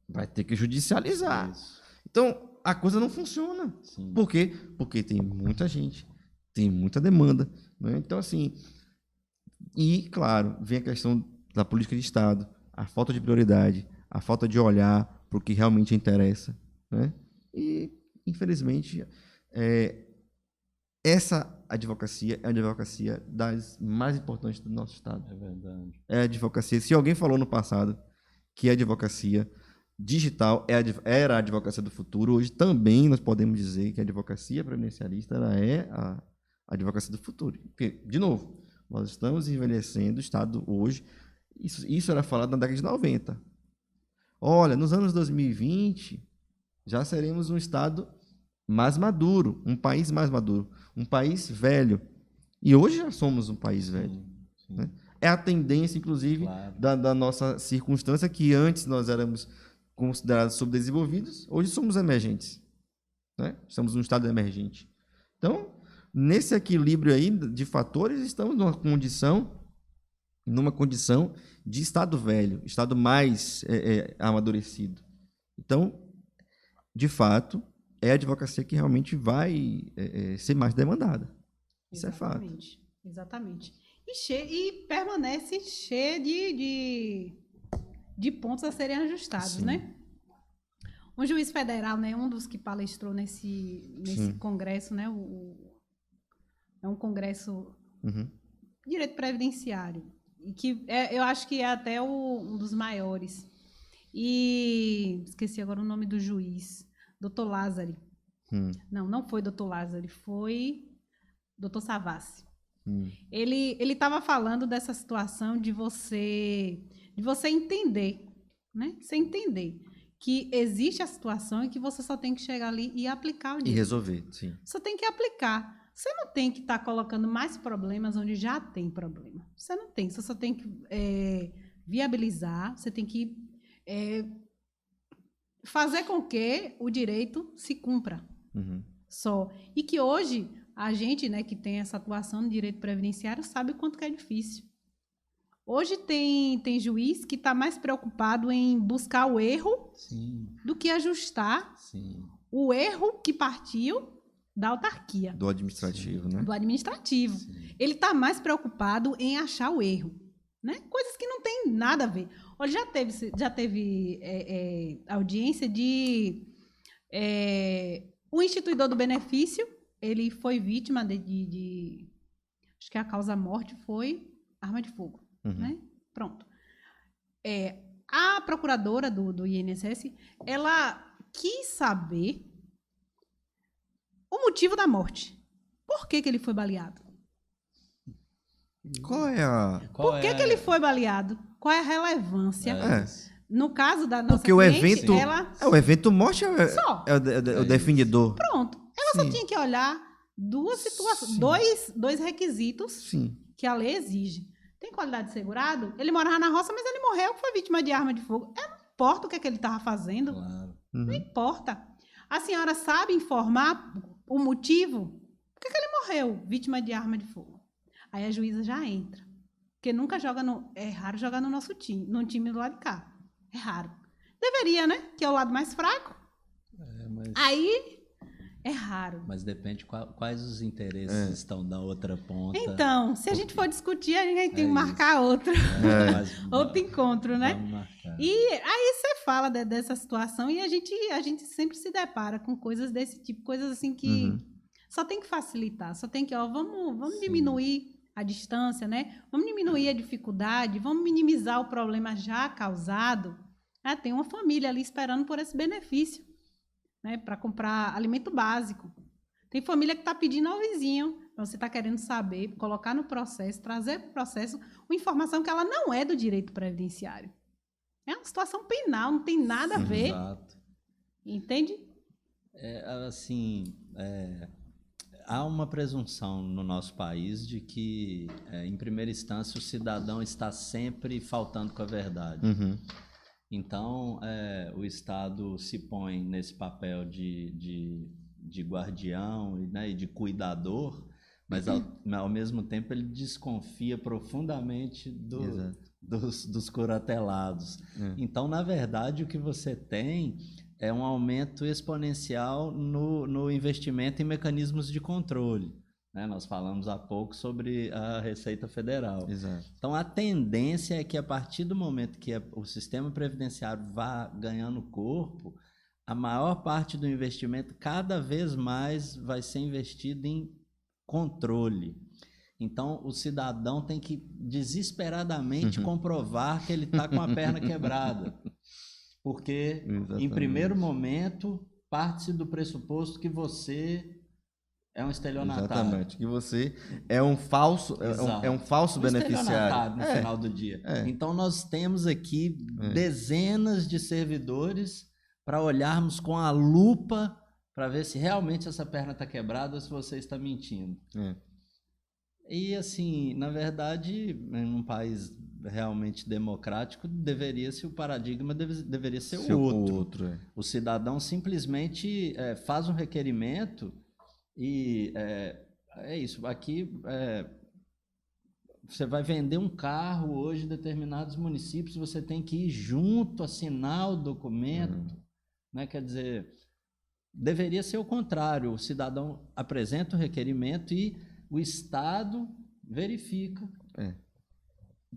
Vai ter que judicializar. Isso. Então, a coisa não funciona. Sim. Por quê? Porque tem muita gente, tem muita demanda, né? Então, assim, e, claro, vem a questão da política de Estado, a falta de prioridade, a falta de olhar para o que realmente interessa, né? E, infelizmente, essa advocacia é a advocacia das mais importantes do nosso Estado. É verdade. É a advocacia. Se alguém falou no passado que a advocacia digital era a advocacia do futuro, hoje também nós podemos dizer que a advocacia previdenciarista ela é a advocacia do futuro. Porque, de novo, nós estamos envelhecendo o Estado hoje. Isso era falado na década de 90. Olha, nos anos 2020, já seremos um Estado mais maduro, um país mais maduro, um país velho. E hoje já somos um país velho. Sim. Né? É a tendência, inclusive, claro, da nossa circunstância, que antes nós éramos considerados subdesenvolvidos, hoje somos emergentes. Né? Estamos num estado emergente. Então, nesse equilíbrio aí de fatores, estamos numa condição de estado velho, estado mais amadurecido. Então, de fato, é a advocacia que realmente vai ser mais demandada. Isso é fato. Exatamente. E permanece cheio de pontos a serem ajustados, sim, né? Um juiz federal, né, um dos que palestrou nesse congresso, né, é um congresso de direito previdenciário, e que eu acho que é até um dos maiores. E esqueci agora o nome do juiz, Dr. Lázari. Não foi Dr. Lázari, foi Dr. Savassi. Ele estava falando dessa situação de você entender, né? Você entender que existe a situação e que você só tem que chegar ali e aplicar o direito. E resolver, sim. Você tem que aplicar. Você não tem que estar colocando mais problemas onde já tem problema. Você não tem. Você só tem que viabilizar, você tem que fazer com que o direito se cumpra. Só. E que hoje, a gente, né, que tem essa atuação no direito previdenciário, sabe o quanto que é difícil. Hoje tem juiz que está mais preocupado em buscar o erro, sim, do que ajustar, sim, o erro que partiu da autarquia. Do administrativo, sim, né? Do administrativo. Sim. Ele está mais preocupado em achar o erro, né? Coisas que não tem nada a ver. Olha, já teve audiência de o instituidor do benefício, ele foi vítima de acho que a causa-morte foi arma de fogo. Né? Pronto. A procuradora do INSS, ela quis saber o motivo da morte. Por que ele foi baleado? Por que ele foi baleado? Qual é a relevância? No caso da nossa porque cliente, o evento morte é o definidor. Pronto. Ela só tinha que olhar duas situações, dois requisitos, sim, que a lei exige. Tem qualidade de segurado? Ele morava na roça, mas ele morreu, foi vítima de arma de fogo. Não importa o que ele estava fazendo. Claro. Não importa. A senhora sabe informar o motivo? Por que ele morreu vítima de arma de fogo? Aí a juíza já entra. Porque nunca joga é raro jogar no nosso time, no time do lado de cá. É raro. Deveria, né? Que é o lado mais fraco. Aí É raro. Mas depende quais os interesses estão da outra ponta. Então, se a gente for discutir, a gente tem que isso. marcar outro, Mas outro encontro, né? vamos marcar. E aí você fala dessa situação e a gente sempre se depara com coisas desse tipo, coisas assim que só tem que facilitar, só tem que, vamos Sim. diminuir a distância, né? Vamos diminuir a dificuldade, vamos minimizar o problema já causado. Tem uma família ali esperando por esse benefício, né? Para comprar alimento básico. Tem família que está pedindo ao vizinho, você está querendo saber, colocar no processo, trazer para o processo uma informação que ela não é do direito previdenciário. É uma situação penal, não tem nada a ver. Exato. Entende? Há uma presunção no nosso país de que, em primeira instância, o cidadão está sempre faltando com a verdade. Então, o Estado se põe nesse papel de guardião, né, e de cuidador, mas ao mesmo tempo ele desconfia profundamente dos curatelados. Então, na verdade, o que você tem é um aumento exponencial no investimento em mecanismos de controle. Né? Nós falamos há pouco sobre a Receita Federal. Exato. Então, a tendência é que, a partir do momento que o sistema previdenciário vá ganhando corpo, a maior parte do investimento cada vez mais vai ser investido em controle. Então, o cidadão tem que desesperadamente comprovar que ele está com a perna quebrada. Porque, Exatamente. em primeiro momento, parte-se do pressuposto que você é um estelionatário. Exatamente, que você é um falso, é um falso beneficiário. No final do dia. Então, nós temos aqui dezenas de servidores para olharmos com a lupa para ver se realmente essa perna está quebrada ou se você está mentindo. E, assim, na verdade, em um país realmente democrático, o paradigma deveria ser o outro. O cidadão simplesmente faz um requerimento e é isso. Aqui você vai vender um carro hoje em determinados municípios, você tem que ir junto, assinar o documento. Né? Quer dizer, deveria ser o contrário. O cidadão apresenta o requerimento e o Estado verifica.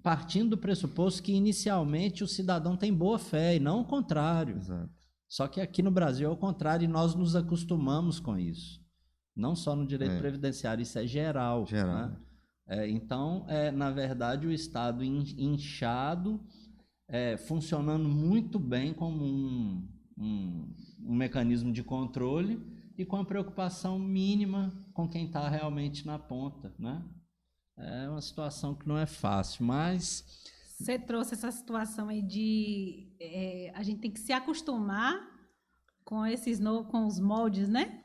Partindo do pressuposto que, inicialmente, o cidadão tem boa fé e não o contrário. Exato. Só que aqui no Brasil é o contrário e nós nos acostumamos com isso. Não só no direito previdenciário, isso é geral. Né? Então, na verdade, o Estado inchado, funcionando muito bem como um mecanismo de controle e com a preocupação mínima com quem está realmente na ponta, né? É uma situação que não é fácil, mas... Você trouxe essa situação aí de... a gente tem que se acostumar com com os moldes, né?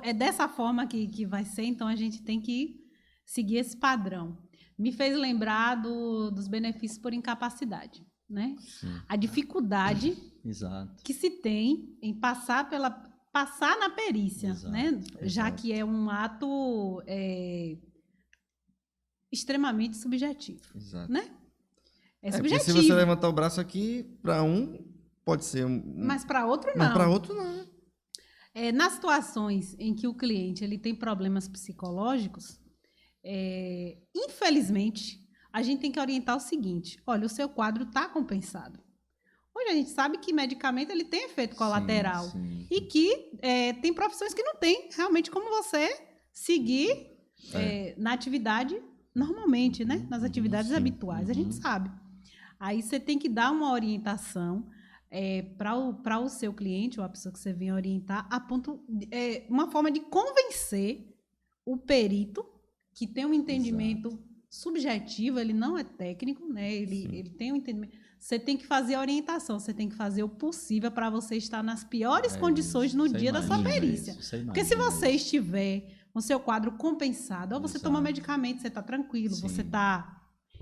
É dessa forma que vai ser, então a gente tem que seguir esse padrão. Me fez lembrar dos benefícios por incapacidade, né? Sim. A dificuldade Exato. que se tem em passar na perícia, Exato, né? Já exato. que é um ato extremamente subjetivo, Exato. né? É Porque subjetivo. se você levantar o braço aqui, para um pode ser Mas para outro não. mas para outro não. Nas situações em que o cliente ele tem problemas psicológicos, infelizmente, a gente tem que orientar o seguinte: olha, o seu quadro está compensado. Hoje a gente sabe que medicamento ele tem efeito colateral. Sim. E que tem profissões que não tem realmente como você seguir na atividade normalmente, né? Nas atividades habituais, a gente sabe. Aí você tem que dar uma orientação para o seu cliente, ou a pessoa que você vem orientar, uma forma de convencer o perito, que tem um entendimento subjetivo, ele não é técnico, né? Ele tem um entendimento. Você tem que fazer a orientação, você tem que fazer o possível para você estar nas piores condições no dia da sua perícia. Porque se você estiver com o seu quadro compensado, ou você toma medicamento, você está tranquilo, você está...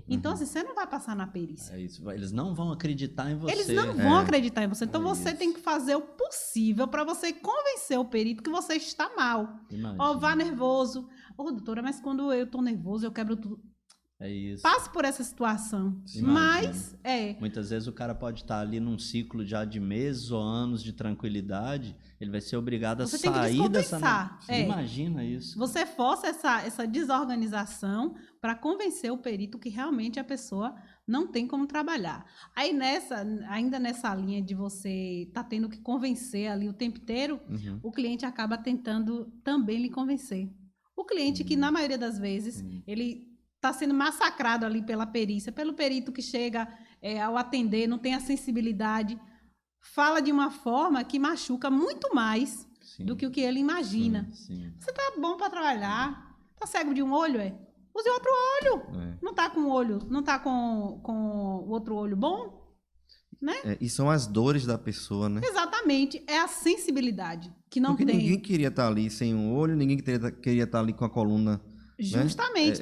Então, assim, você não vai passar na perícia. É isso. Eles não vão acreditar em você. Eles não vão acreditar em você. Então, você tem que fazer o possível para você convencer o perito que você está mal. Ó, vá nervoso. Ô, doutora, mas quando eu estou nervoso, eu quebro tudo. É isso. passe por essa situação. Imagina. Mas, Muitas vezes o cara pode estar ali num ciclo já de meses ou anos de tranquilidade, ele vai ser obrigado a Você tem que sair dessa... descompensar. Imagina isso. você força essa desorganização para convencer o perito que realmente a pessoa não tem como trabalhar. Aí ainda nessa linha de você tá tendo que convencer ali o tempo inteiro, Uhum. o cliente acaba tentando também lhe convencer. O cliente que, na maioria das vezes, ele está sendo massacrado ali pela perícia, pelo perito que chega ao atender, não tem a sensibilidade, fala de uma forma que machuca muito mais Sim. do que o que ele imagina. Sim. Você tá bom para trabalhar, tá cego de um olho, use outro olho. É. Não tá com o olho, não tá com o outro olho bom? E são as dores da pessoa, né? Exatamente, é a sensibilidade que não Porque tem. ninguém queria estar ali sem um olho, ninguém queria estar ali com a coluna, Justamente.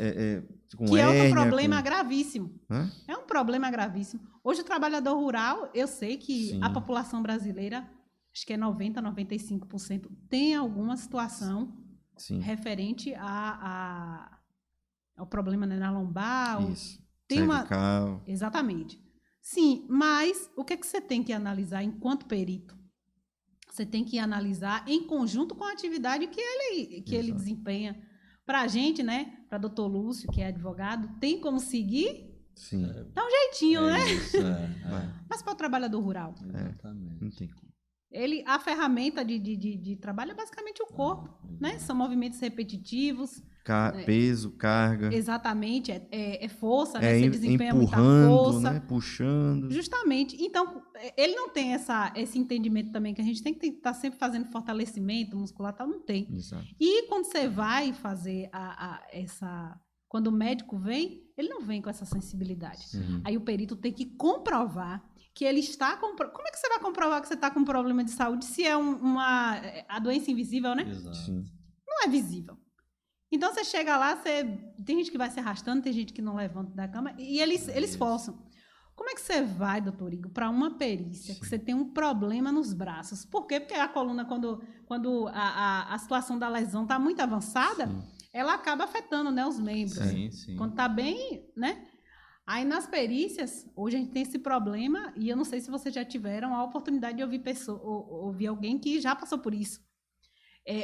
com Que é outro hérnia, problema gravíssimo. Hã? É um problema gravíssimo. Hoje, o trabalhador rural, eu sei que Sim. a população brasileira, acho que é 90%, 95%, tem alguma situação Sim, referente ao problema, né, na lombar. isso. Tem uma... Cervical. Exatamente. Sim, mas o que você tem que analisar enquanto perito? Você tem que analisar em conjunto com a atividade que ele Exato. desempenha. Para a gente, né? Para doutor Lúcio, que é advogado, tem como seguir? Sim, Dá um jeitinho, né? Isso, Mas para o trabalhador rural, exatamente. não tem como. a ferramenta de trabalho é basicamente o corpo, né? São movimentos repetitivos, Peso, carga. exatamente, é força, né? Você desempenha muita empurrando, força. né? Puxando. Justamente. Então, ele não tem esse entendimento também que a gente tem que estar sempre fazendo fortalecimento muscular, tal, não tem. Exato. E quando você vai fazer quando o médico vem, ele não vem com essa sensibilidade. Uhum. Aí o perito tem que comprovar que ele está com... Como é que você vai comprovar que você está com um problema de saúde se é a doença invisível, né? Exato. Sim. Não é visível. Então, você chega lá, tem gente que vai se arrastando, tem gente que não levanta da cama, e eles forçam. Como é que você vai, doutor Igor, para uma perícia que você tem um problema nos braços? Por quê? Porque a coluna, quando a situação da lesão está muito avançada, ela acaba afetando, né, os membros. Sim. Quando está bem, né? Aí, nas perícias, hoje a gente tem esse problema, e eu não sei se vocês já tiveram a oportunidade de ouvir alguém que já passou por isso.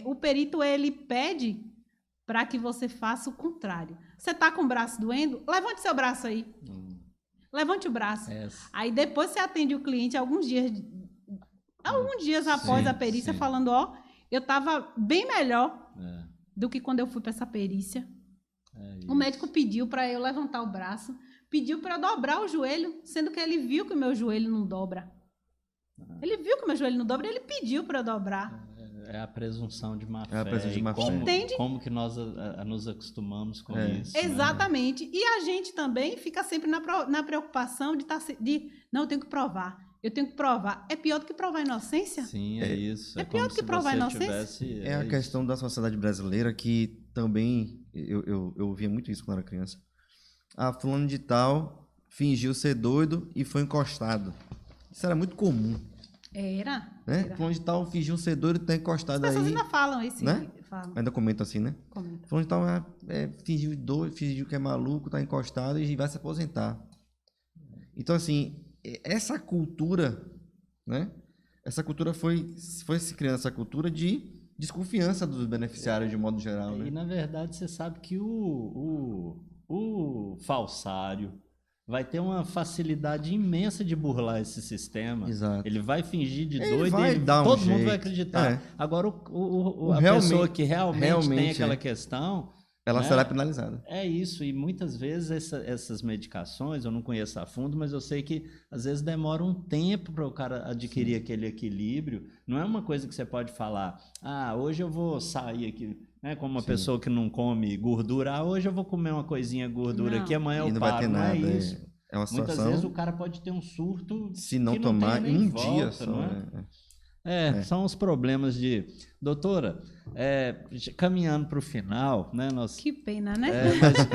O perito, ele pede para que você faça o contrário. Você está com o braço doendo? Levante seu braço aí. Levante o braço. Aí depois você atende o cliente alguns dias após a perícia, falando, eu estava bem melhor do que quando eu fui para essa perícia. O médico pediu para eu levantar o braço, pediu para eu dobrar o joelho, sendo que ele viu que o meu joelho não dobra. Ele viu que o meu joelho não dobra e ele pediu para eu dobrar. É a presunção de má fé. É a presunção de má fé. Entende? Como que nós nos acostumamos com isso. Exatamente. Né? E a gente também fica sempre na preocupação de não, eu tenho que provar. Eu tenho que provar. É pior do que provar a inocência? Sim, é isso. É pior do que provar a inocência? É a questão da sociedade brasileira que também, eu ouvia muito isso quando era criança. Fulano de tal fingiu ser doido e foi encostado. Isso era muito comum. Era. Fulano de tal fingiu ser doido e tá encostado aí. As pessoas ainda falam isso. Né? Falam. Ainda comentam assim, né? Comenta. Fulano de tal fingiu doido, fingiu que é maluco, tá encostado e vai se aposentar. Então, assim, essa cultura, né? Essa cultura foi se criando essa cultura de desconfiança dos beneficiários de modo geral, né? E, na verdade, você sabe que o falsário vai ter uma facilidade imensa de burlar esse sistema. Exato. Ele vai fingir de Ele doido vai e dar um todo mundo jeito. vai acreditar. Agora, a realmente- pessoa que realmente tem aquela é. questão... Ela né? será penalizada. É isso, e muitas vezes essas medicações, eu não conheço a fundo, mas eu sei que às vezes demora um tempo para o cara adquirir aquele equilíbrio. Não é uma coisa que você pode falar, hoje eu vou sair aqui, né? Como uma pessoa que não come gordura, hoje eu vou comer uma coisinha gordura Não. aqui, amanhã E eu não paro. vai ter Não nada. é isso. É uma Muitas situação, vezes o cara pode ter um surto se não que tomar tem em nem um dia volta, só. não é? São os problemas de... Doutora, caminhando para o final, né? Que pena, né?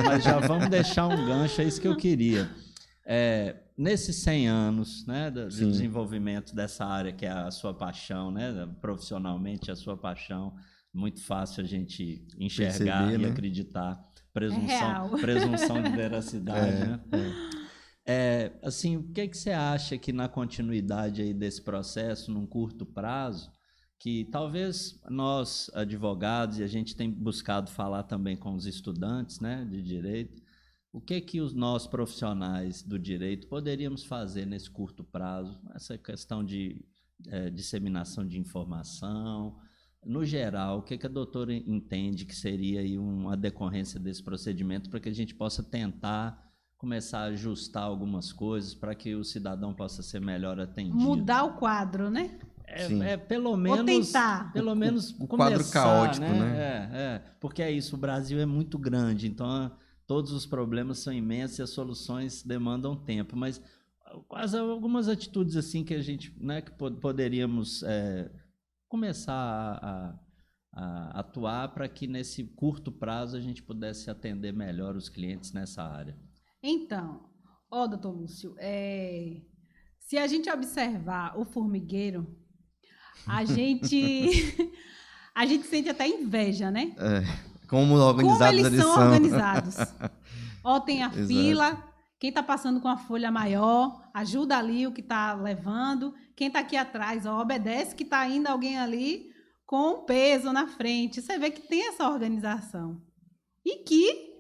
Mas já vamos deixar um gancho, é isso que eu queria. Nesses 100 anos, né, de Sim. desenvolvimento dessa área que é a sua paixão, né, profissionalmente a sua paixão, muito fácil a gente enxergar Perceber, e né? acreditar. real. Presunção de veracidade, né? Assim, o que você acha que na continuidade aí desse processo, num curto prazo, que talvez nós, advogados, e a gente tem buscado falar também com os estudantes, né, de direito, o que nós profissionais do direito poderíamos fazer nesse curto prazo, essa questão de disseminação de informação, no geral, o que a doutora entende que seria aí uma decorrência desse procedimento para que a gente possa tentar começar a ajustar algumas coisas para que o cidadão possa ser melhor atendido? Mudar o quadro, né? Pelo menos, Ou tentar. Pelo menos o quadro começar, caótico, né? Porque é isso, o Brasil é muito grande, então todos os problemas são imensos e as soluções demandam tempo, mas quase algumas atitudes assim que a gente, né, que poderíamos começar a atuar para que nesse curto prazo a gente pudesse atender melhor os clientes nessa área. Então, doutor Lúcio, se a gente observar o formigueiro, a gente sente até inveja, né? Como organizados eles são são. organizados. Tem a Exato. fila, quem está passando com a folha maior, ajuda ali o que está levando, quem está aqui atrás, obedece que está indo alguém ali com um peso na frente. Você vê que tem essa organização. E que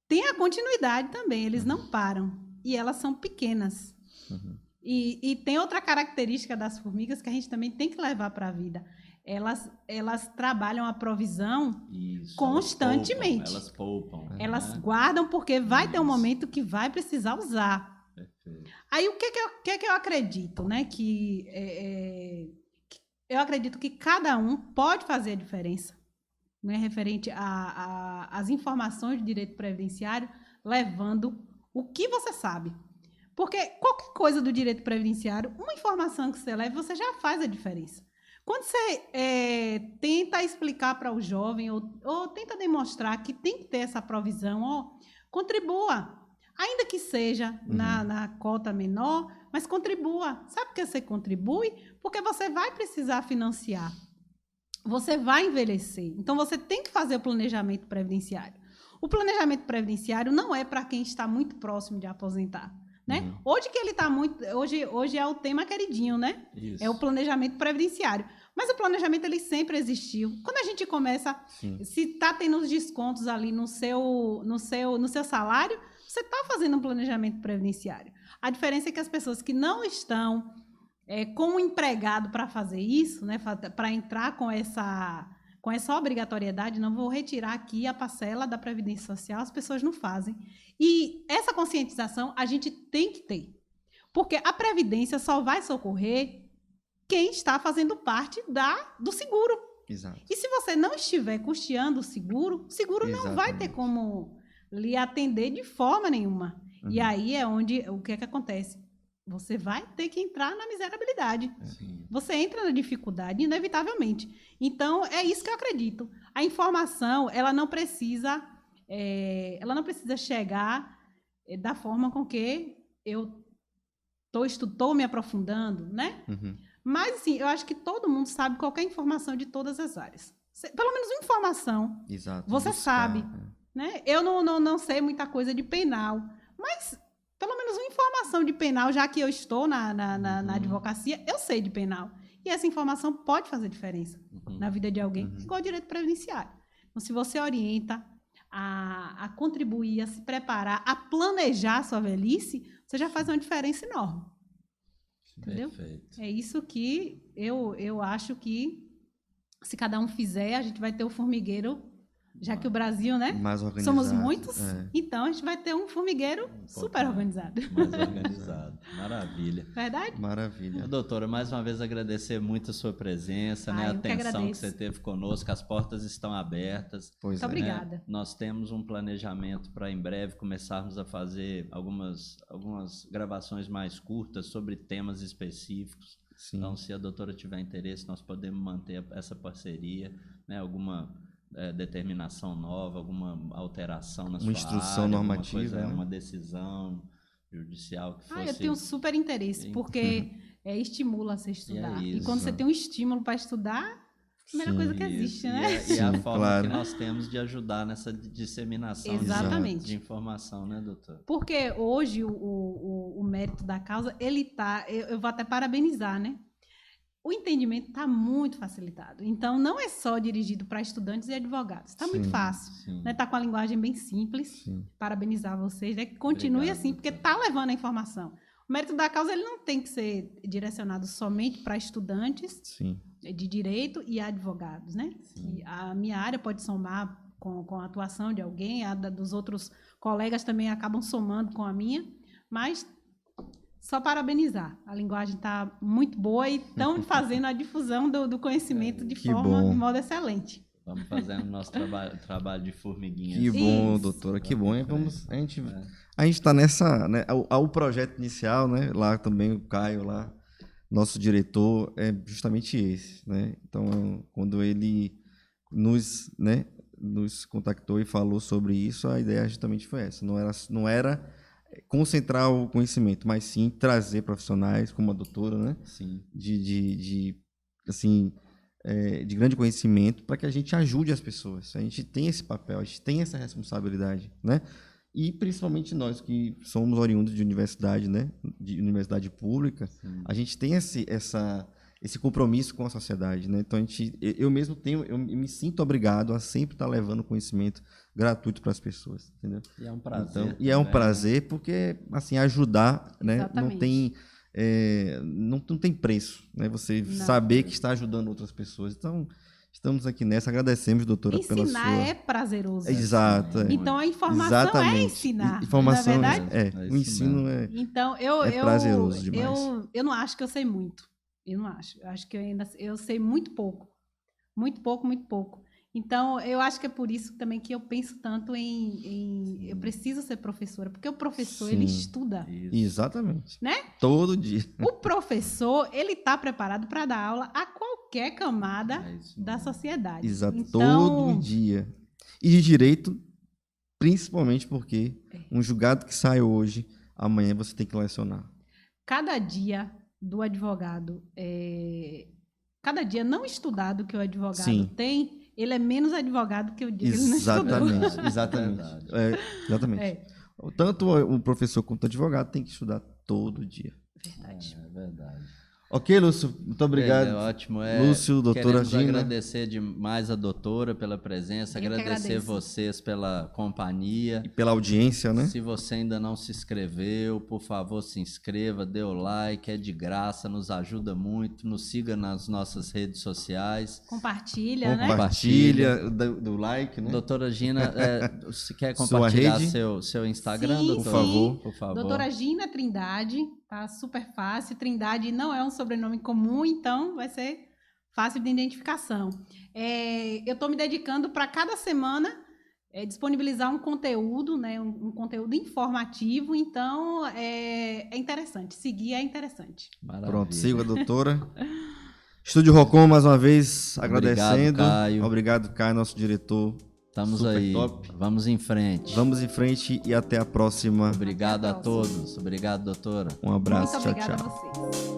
tem a continuidade também, eles não param. E elas são pequenas. Uhum. E tem outra característica das formigas que a gente também tem que levar para a vida. Elas trabalham a provisão constantemente. Elas poupam. Elas guardam porque vai ter um momento que vai precisar usar. Perfeito. Aí o que eu acredito, né? Eu acredito que cada um pode fazer a diferença, né, referente às informações de direito previdenciário, levando o que você sabe. Porque qualquer coisa do direito previdenciário, uma informação que você leva, você já faz a diferença. Quando você tenta explicar para o jovem ou tenta demonstrar que tem que ter essa provisão, contribua. Ainda que seja na cota menor, mas contribua. Sabe por que você contribui? Porque você vai precisar financiar. Você vai envelhecer. Então, você tem que fazer o planejamento previdenciário. O planejamento previdenciário não é para quem está muito próximo de aposentar. Né? Hoje que ele está muito... Hoje é o tema queridinho, né? Isso. É o planejamento previdenciário. Mas o planejamento, ele sempre existiu. Quando a gente começa... Sim. Se está tendo os descontos ali no seu salário, você está fazendo um planejamento previdenciário. A diferença é que as pessoas que não estão com um empregado para fazer isso, né, para entrar com essa obrigatoriedade, não vou retirar aqui a parcela da Previdência Social, as pessoas não fazem. E essa conscientização a gente tem que ter. Porque a Previdência só vai socorrer quem está fazendo parte do seguro. Exato. E se você não estiver custeando o seguro não vai ter como lhe atender de forma nenhuma. E aí é onde, o que acontece? Você vai ter que entrar na miserabilidade. Sim. Você entra na dificuldade, inevitavelmente. Então, é isso que eu acredito. A informação, ela não precisa chegar da forma com que eu estou me aprofundando, né? Mas, assim, eu acho que todo mundo sabe qualquer informação de todas as áreas. Pelo menos uma informação. Exato. Você sabe. Né? Eu não sei muita coisa de penal, mas pelo menos uma informação de penal, já que eu estou na advocacia, eu sei de penal. E essa informação pode fazer diferença na vida de alguém, igual o direito previdenciário. Então, se você orienta a contribuir, a se preparar, a planejar a sua velhice, você já faz uma diferença enorme. Entendeu? Perfeito. É isso que eu acho que, se cada um fizer, a gente vai ter o formigueiro. Já que o Brasil, né? Mais organizado. Somos muitos, então a gente vai ter um formigueiro super organizado. Mais organizado. Maravilha. Verdade? Maravilha. Doutora, mais uma vez agradecer muito a sua presença, né? A atenção que você teve conosco, as portas estão abertas. Muito obrigada. Né? Nós temos um planejamento para em breve começarmos a fazer algumas gravações mais curtas sobre temas específicos. Sim. Então, se a doutora tiver interesse, nós podemos manter essa parceria, né? Alguma determinação nova, alguma alteração na sua área, instrução normativa, uma decisão judicial que fosse... eu tenho super interesse, porque estimula você a estudar. E quando você tem um estímulo para estudar, melhor coisa que existe, né? E é a Sim, forma claro. que nós temos de ajudar nessa disseminação Exatamente. de informação, né, doutor? Porque hoje o mérito da causa, ele tá, eu vou até parabenizar, né? O entendimento está muito facilitado. Então, não é só dirigido para estudantes e advogados. Está muito Sim, fácil. Sim. Né? Tá com a linguagem bem simples. Sim. Parabenizar vocês. Né? Que continue Obrigado, assim, porque está levando a informação. O mérito da causa ele não tem que ser direcionado somente para estudantes Sim. de direito e advogados, né? E a minha área pode somar com a atuação de alguém, a dos outros colegas também acabam somando com a minha, mas só parabenizar. A linguagem está muito boa e estão fazendo a difusão do conhecimento de modo excelente. Vamos fazendo nosso trabalho de formiguinha. Que bom, Isso. doutora, que bom. E a gente está nessa, né? O projeto inicial, né? Lá também o Caio, lá, nosso diretor, é justamente esse, né? Então, quando ele nos contactou e falou sobre isso, a ideia justamente foi essa. Não era concentrar o conhecimento, mas sim trazer profissionais como a doutora, né? Sim. De grande conhecimento para que a gente ajude as pessoas. A gente tem esse papel, a gente tem essa responsabilidade, né? E principalmente nós que somos oriundos de universidade, né? De universidade pública, a gente tem esse compromisso com a sociedade, né? Então eu mesmo me sinto obrigado a sempre estar levando conhecimento gratuito para as pessoas, entendeu? E é um prazer. Então, e é um prazer porque assim ajudar, né? Exatamente. Não tem preço, né? Você saber que está ajudando outras pessoas. Então, estamos aqui nessa. Agradecemos, doutora, pela sua... Ensinar é prazeroso. Exato. Então, a informação é ensinar. Informação, não é verdade? o ensino é... Então, prazeroso demais. Eu não acho que eu sei muito. Eu não acho. Eu acho que eu sei muito pouco. Muito pouco, muito pouco. Então, eu acho que é por isso também que eu penso tanto eu preciso ser professora, porque o professor, ele estuda. Isso. Exatamente. Né? Todo dia. O professor, ele está preparado para dar aula a qualquer camada da sociedade. Exato, então, todo dia. E de direito, principalmente porque um julgado que sai hoje, amanhã você tem que lecionar. Cada dia do advogado, cada dia não estudado que o advogado tem, ele é menos advogado que o dia que ele não estudou. Exatamente. Tanto o professor quanto o advogado tem que estudar todo dia. Verdade. É verdade. Ok, Lúcio, muito obrigado. Ótimo. Lúcio, doutora Gina. Agradecer demais a doutora pela presença, agradecer vocês pela companhia. E pela audiência, né? Se você ainda não se inscreveu, por favor, se inscreva, dê o like, é de graça, nos ajuda muito. Nos siga nas nossas redes sociais. Compartilha, né? Compartilha, do like, né? Doutora Gina, você quer compartilhar seu Instagram, sim, doutora? Por favor. Doutora Gina Trindade, tá super fácil. Trindade não é um sobrenome comum, então vai ser fácil de identificação. Eu estou me dedicando para cada semana disponibilizar um conteúdo, né, um conteúdo informativo, então é interessante, seguir é interessante. Maravilha. Pronto, siga a doutora. Estúdio Rocon, mais uma vez, agradecendo. Caio. Obrigado, Caio, nosso diretor. Estamos super aí, top. Vamos em frente. Vamos em frente e até a próxima. Obrigado a todos. Obrigado, doutora. Um abraço, Muito obrigada tchau. a vocês.